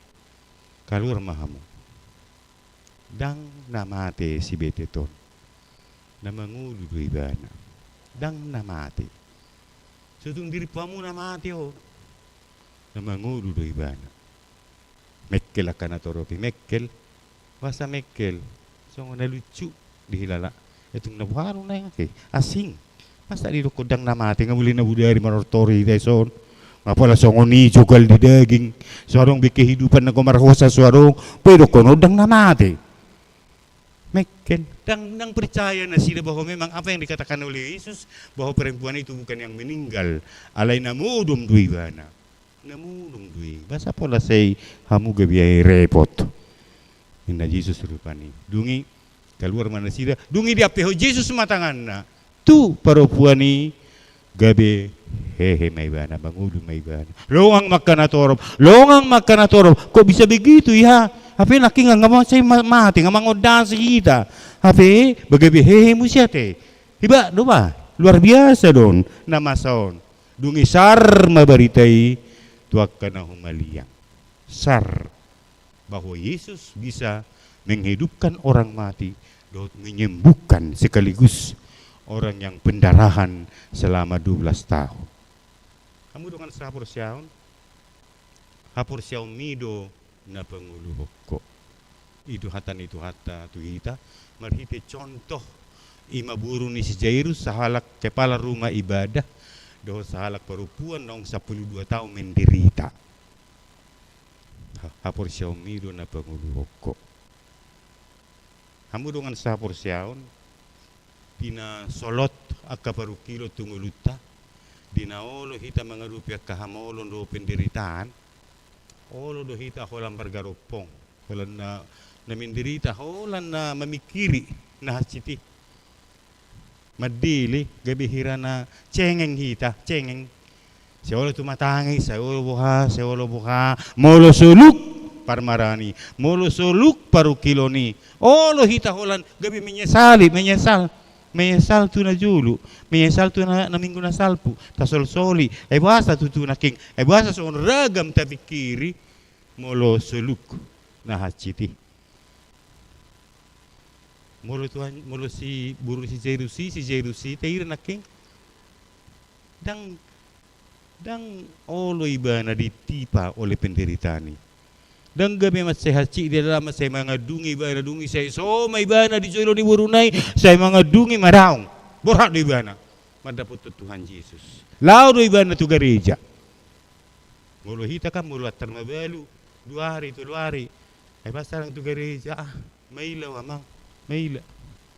kalur mahamu dang namate si beteton na mangulu do ibana dang namate sutung diri pamu namate ho na mangulu do ibana mekkel akana toropi mekkel basa mekkel so na lucu dihilala itong nabuharo na yung asing masa di kodang namate nga muli na budari manortori deson mapala songoni jugal di daging suarong kehidupan na kumarhosa suarong pero konodang namate mekkel dang percaya na sila bahwa memang apa yang dikatakan oleh Yesus bahwa perempuan itu bukan yang meninggal alay namudum dui bana namudum dui basa pola say hamu gabiay repot inna Jesus rupani dungi keluar mana sida dungi dia peho Jesus matangan na tu perempuan gabe hehe may bana bangudu may bana longang makan atorop kok bisa begitu ya hape naki nga mau saya mati nga mangodan kita hape bagabe hehe musyate iba doba luar biasa don namason dungi sar mabaritai tuak kana humaliang sar bahwa Yesus bisa menghidupkan orang mati dan menyembuhkan sekaligus orang yang pendarahan selama 12 tahun. Kamu dengan sapor siaun mido na panguluhoko. Itu hata tu hita marhite contoh ima buru ni si Jairus sahalak kepala rumah ibadah do sahalak perempuan nong 12 tahun menderita. Hapor siaun mido na panguluhoko. Kamu dengan sapor siaun dina solot akka paru kilo tunguluta dina olo hita mangarupi akka hamolon do penderitaan olo do hita holan bargaropong holan na menderita holan na mamikiri na hasiti madili gabi hirana cengeng hita cengeng seolo tumatangi seolo buha molo suluk parmarani molo suluk paru kiloni olo hita holan gabi menyesal tu na julu menyesal tu na minggu na salpu tasol soli bahasa tu na king bahasa soon ragam tapi kiri molo suluk na haciti molo si buru si Jairusi tair na king dang olo ibana ditipa oleh penderitani dan gabi mas saya haci di dalam saya mengadungi bana dungi saya so may bana di jolo di burunai saya mengadungi maraung borak di bana madapot Tuhan Yesus lau di bana tu gereja mulu hita kan mulu atar mabalu 2 hari pasal tu gereja maila amang maila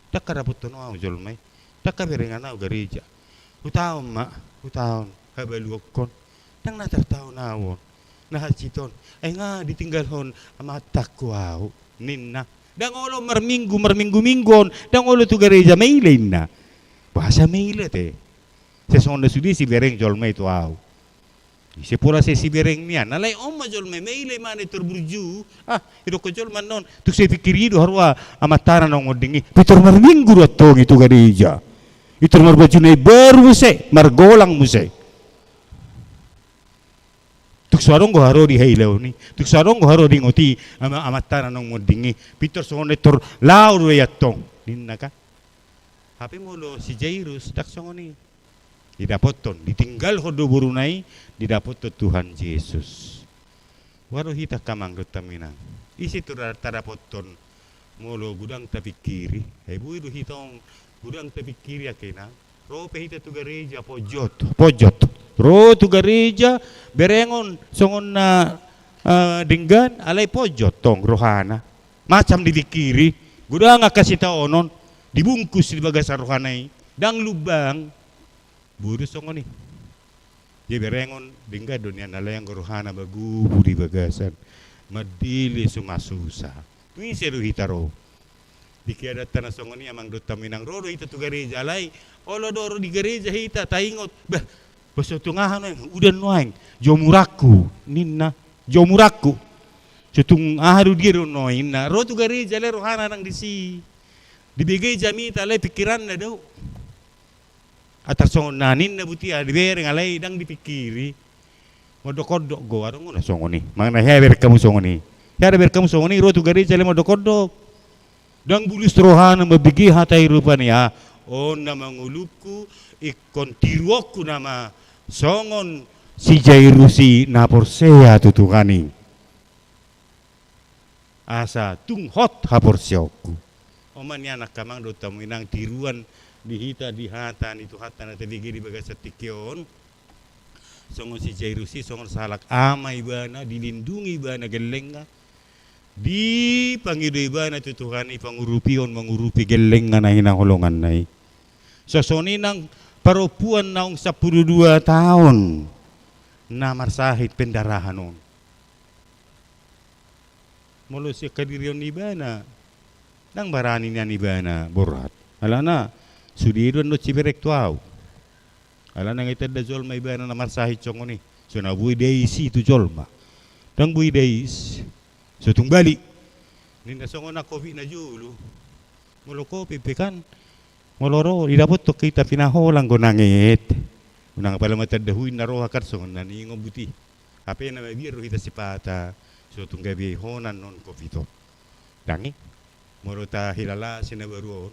takara puto no au jol may takaberengan au gereja utaon habalu kon tang natartaw nawon nahaciton nga ditinggal hon amatak wow ninna dang olo marminggu-minggon dang olo tu gereja mailain na bahasa maila te sesonda sudi si bereng jolmay tu wow si pula si bereng niya nalay ma jolmay mailay man turburju ito ko jolman non tu si fikirido harwa amatara nong odingi pitor marminggu ratong itu gereja itur marbaju na baru muse margolang muse tuk suarong go haro di heilaw ni tuk suarong go haro di ngoti amatara nong modingi pitor songon itur laur we yattong ninna ka hape molo si Jairus dak songoni didapoton ditinggal hodo burunai didapot Tuhan Yesus waro hita kamang dotamina isi tur tarapoton molo gudang tapi kiri ibu itu hitong gudang tapi kiri akena rope hita tu gereja pojot ro tu gereja berengon songon na dinggan alay pojot tong rohana macam di kiri gudang kasih taonon dibungkus di bagasan rohanai Dang lubang buru songo nih. Dia berengon dingga dunia nalayang rohana bagu budi bagasan. Madili sumasusah. Tui seru hitaro. Dikiadat tanah songo ni amang dota minang roro hita tu gereja alai. Olo doro di gereja hita taingot. Bah, basotungahan udan noeng. Jomuraku ninna jomuraku. Cutung aharu diro noin na ro tu gereja le rohana nang disi. Dibigay jami talay pikiran na daw. Atar songo nanin na buti adibere ngalay dang dipikiri. Modokodok go arong na songo ni. Mangna heber kamu songo ni. Heber kamu songo ni ro tu gereja le modokodok. Dang bulis rohana mabigi hatay rupa niya. O na manguluku ikon tiruoku nama songon si Jairusi na porsea tutukani. Asa tunghot haporsyaku. Oman ya nak kamang do tamu inang tiruan dihita dihatan itu hatan atau digiri bagas tikion. Songon si Jairusi songon salak ama ibana dilindungi ibana gelenga. Di pangido ibana tutukani pangurupion mengurupi gelenga na hinangholongan nai. Sosoni nang parupuan naong 12 tahun na marsahit pendarahan on. Mulu si kadirion ni bana nang barani niya ni bana borat alana sudidon no ciberek tuaw alana ngitad da jolma ibana na marsahit chongo ni so na bui deisi tu jolma dang bui deis so tungbali ninda songo na kopi na julu mulu kopi pekan moloro idapot to kita pinaholang go nangit unang pala matad dahuin na roha karsong na ningo buti ape na mabiro kita sipata so tunggabi honan non kopito dangi morota hilala sinabaruon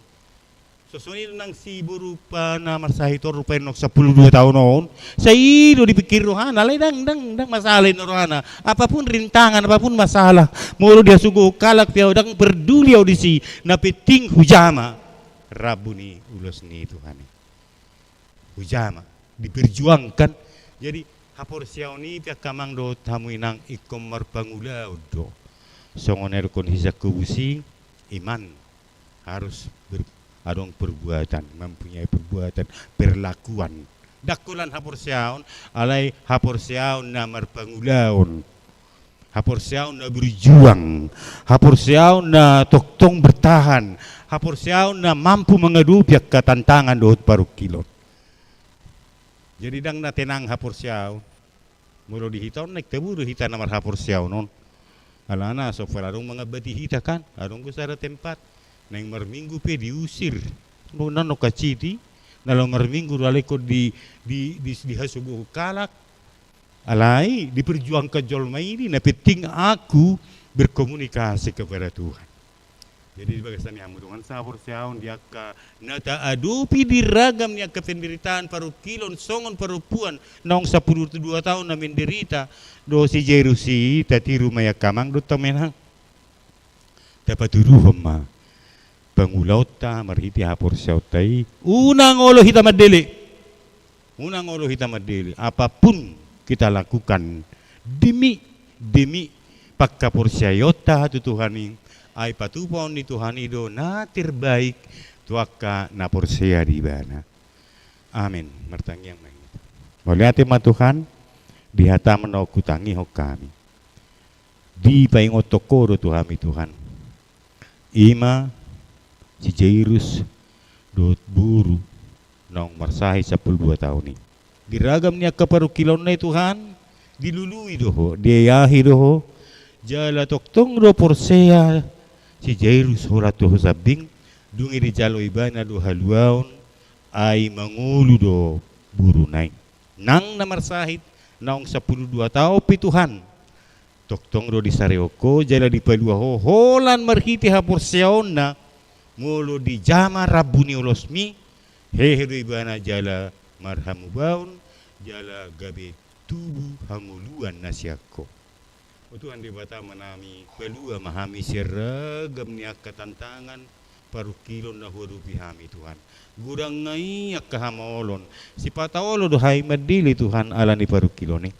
so sunil nang si burupa na marsahito rupen nok 12 tahun noon sa ilo dipikir rohana lay dang masalah no rohana apapun rintangan apapun masalah moro dia sugo kalak piao dang peduli audisi na peting hujama rabuni ulos ni Tuhan hujama diperjuangkan jadi hapor siaw ni pia kamang do tamu inang ikom marpangula do songoner kon hisa kubusi iman harus adong perbuatan mempunyai perbuatan perlakuan dakulan hapor siaw alai hapor siaw na marpangulaon hapor siaw na berjuang hapor siaw na toktong bertahan hapor siaw na mampu menghadapi ketantangan do paruk kilot. Jadi dang na tenang hapor siaw muro dihitaw naik teburu hita namar hapor siaw non alana so fararong mga bati hita kan arong ko sa tempat nang marminggu pe diusir no nano kaciti nalo marminggu raleko di hasubu kalak alai diperjuangkan jolma ini na penting aku berkomunikasi kepada Tuhan. Jadi bagasan yang mudungan sahur siaun dia ka nata adupi diragam niya kependeritaan paru kilon songon parupuan naong 12 tahun na menderita do si Jairusi tatiru maya kamang do tamenang dapat turuhom ma pangulauta marhiti hapor siautai unang olo hita madeli apapun kita lakukan demi pakkapor siayota tu Tuhaning ay patupon ni Tuhan ido na terbaik tuaka na porsea di bana. Amin. Martangyang mahita. Maliati ma Tuhan dihata menau kutangi hok kami. Di paingot tokoro Tuhami Tuhan. Ima si Jairus dot buru nong marsahi 12 tahun ni. Diragam niya kaparukilon na Tuhan dilului doho diayahi doho jala toktong do porsea si Jairus horat do sabing dungi di jalo ibana do haluaon ay mangulu do buru naik nang namarsahit naong 12 tao pituhan toktong do di sareoko jala di palua ho holan marhiti haporseon na mulo di jama rabuni olosmi hehe do ibana jala marhamu baun jala gabe tubuh hamuluan nasiako. Tuhan di bata manami pelua mahami seragam niak ketantangan paru kilon na hurupi hami Tuhan. Gurang ngai akahamolon si pataolo do hai madili Tuhan ala ni paru kilon ni.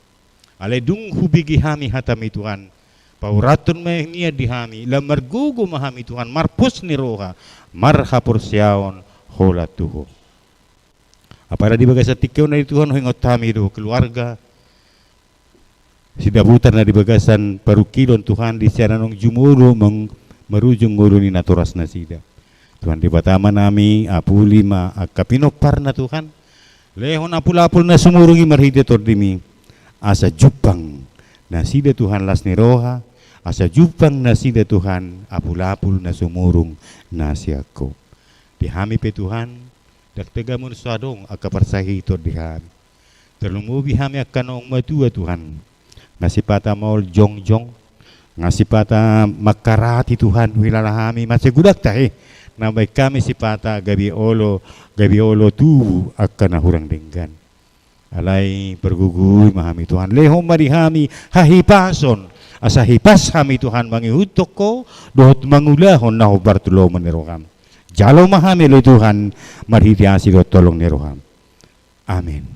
Ale dung hubigi hami hatami Tuhan. Pauratun meh nia di hami lamar gugu mahami Tuhan marpus ni roha marhapur siaon hola tuho. Apalagi di bagasan tikau na Tuhan hingot kami do keluarga. Sidabutan na di bagasan parukilon Tuhan di sana nong jumuro merujung guru ni naturas na sida. Tuhan di batama nami apuli ma kapinopar na Tuhan. Lehon apul-apul na sumurungi marhide tordimi. Asa jupang na sida Tuhan las ni roha. Asa jupang na sida Tuhan apul-apul na sumurung na siako. Dihami pe Tuhan daktegamun sadong akaparsahi tordihan. Terlumubi hami akan ong matua Tuhan. Ngasipata maul jongjong, ngasipata makarati Tuhan wilalahami masih gudak tahe. Namai kami sipata gabi olo tubu akan nahurang denggan. Alai bergugui mahami Tuhan. Lehom marihami hahipason. Asa hipas hami Tuhan mangihutok ko dohot mangulahon naho bartulo meneroham. Jalo mahami lo Tuhan marhidiasi do tolong neroham. Amin.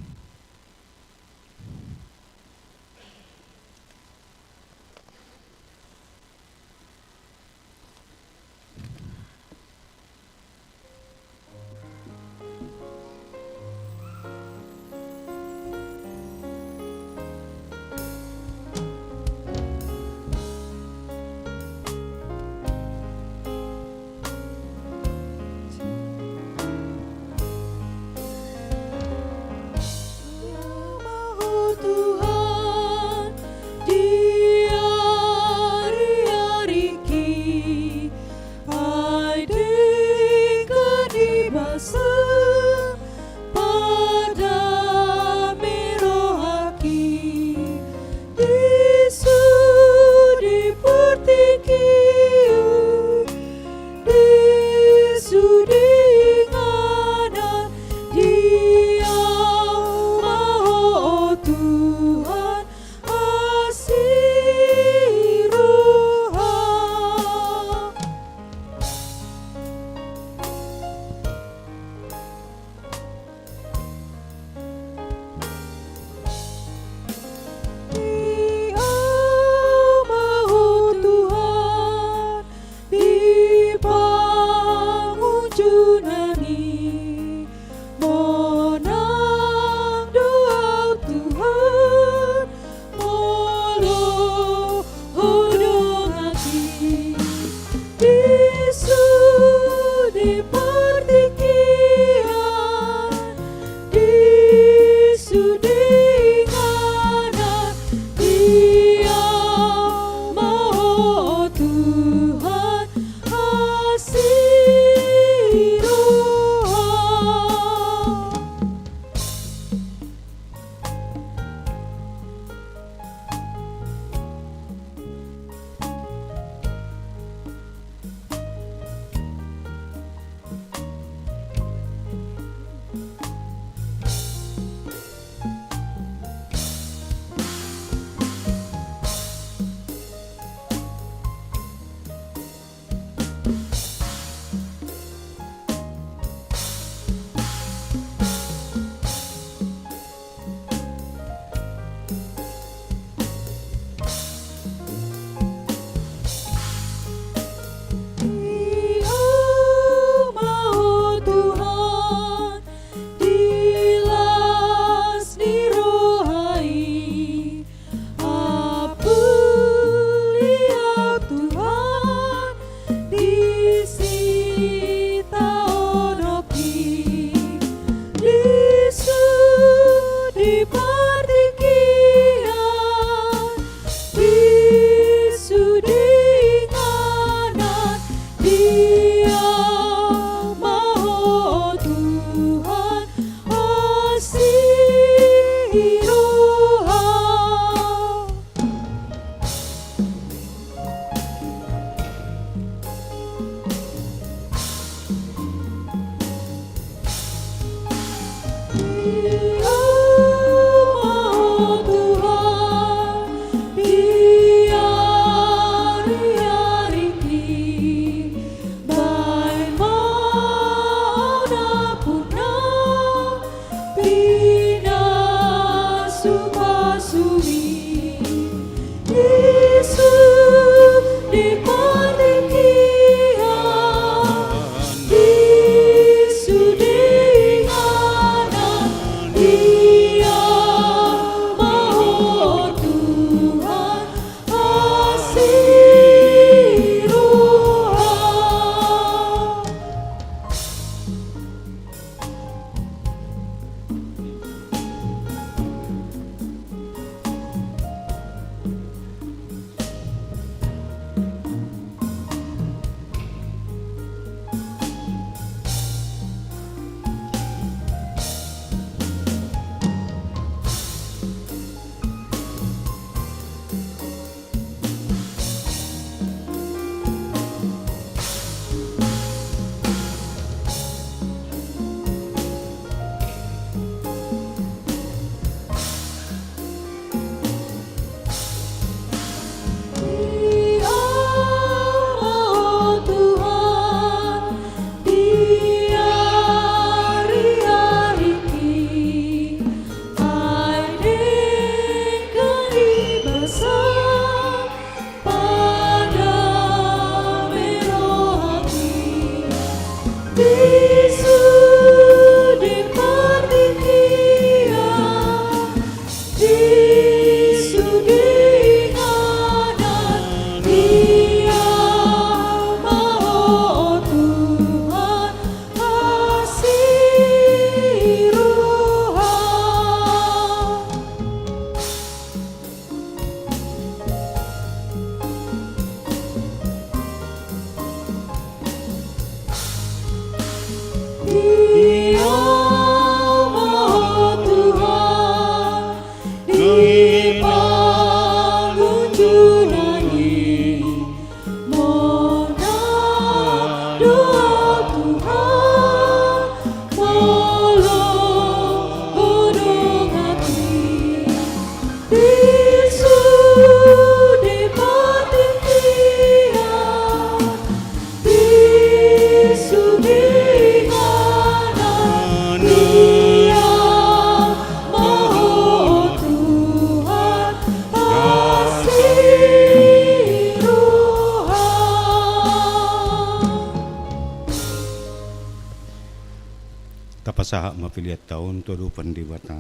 pasaha mapiliat tahun todo pandebata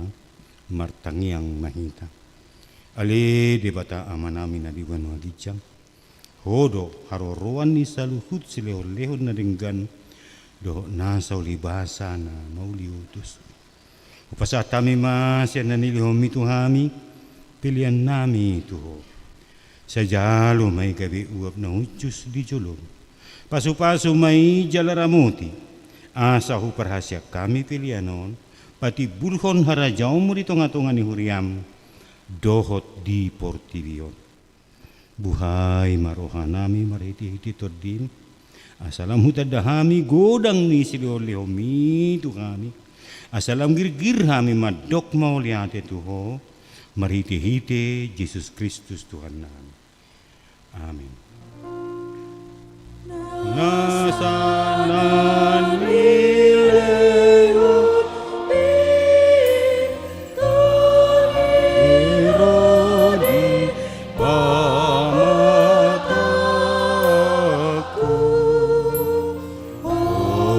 martangiang mahita. Ale debata amanami na diwan wagijang. Hodo haroroan ni saluhut silehon-lehon na denggan do nasa ulibasa na mauliutus. Upasa tami masya na nilihom itu hami pilihan nami tuho. Sa jalo may gabi uap na ucus di julong. Pasu-pasu may jalaramuti. Asa hu perhasya kami pilihanon. Pati bulhon harajaw mo dito nga tunga ni huriam. Dohot di portibion. Buhay marohan nami mariti-hiti tordin. Asalam hutadahami godang ni siliholihomi tu kami. Asalam gir-gir hami madok mauliate tuho. Mariti-hiti Yesus Kristus Tuhan nami. Amin. Nasanan mileo irodi pamataku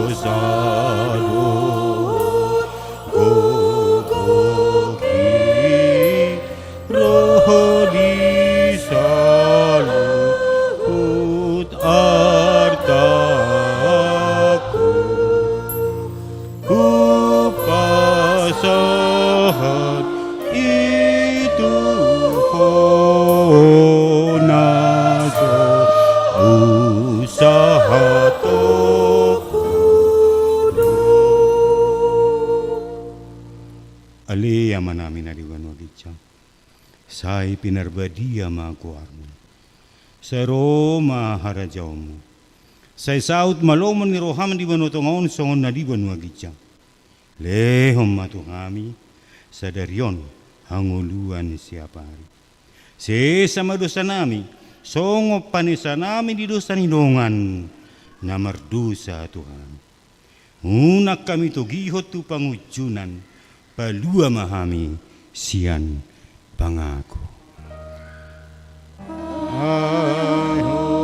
osador gogoki roh di saluhut artaku upasahat itu honaso usaha tokudo ali yamanami na diwan wagijang say pinarbadia makuarmo sa Roma harajawmo say saut malomon ni roham di banotongaon songon na diwan wagijang lehom matuhami sa daryon hanguluan siapa hari se sama dosa nami songo panisa nami di dosa nilongan na mardosa Tuhan unak kami to gihot tu pangujunan palua mahami sian pangako. Ay ho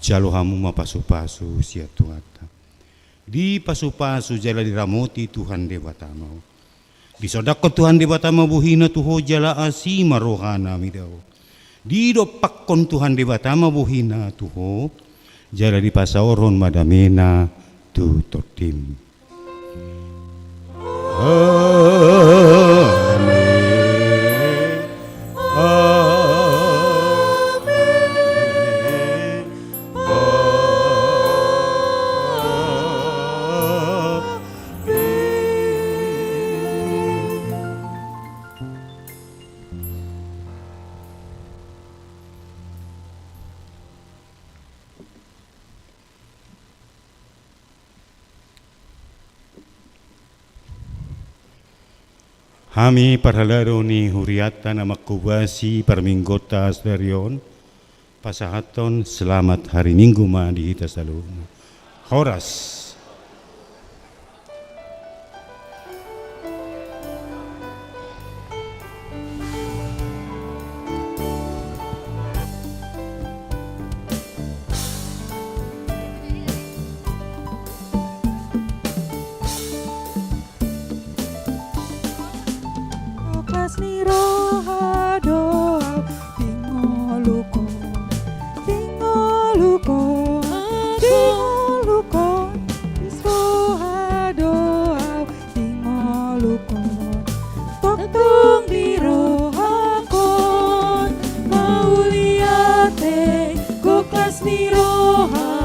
jalo hamu mapasu-pasu sia tuata. Di pasu-pasu jala diramoti Tuhan debata mau. Di sodako Tuhan debata mau buhina tuho jala asi marohana midau. Di dopakkon Tuhan debata mau buhina tuho jala di pasaoron madamena tu totim. Hami parhalaro ni huriata na makubasi parminggota asdarion pasahaton selamat hari Minggu ma di hita salud. Horas. Ni roha doa tingoluko isroha doa tingoluko toktung di roha kon mauliate goklas ni roha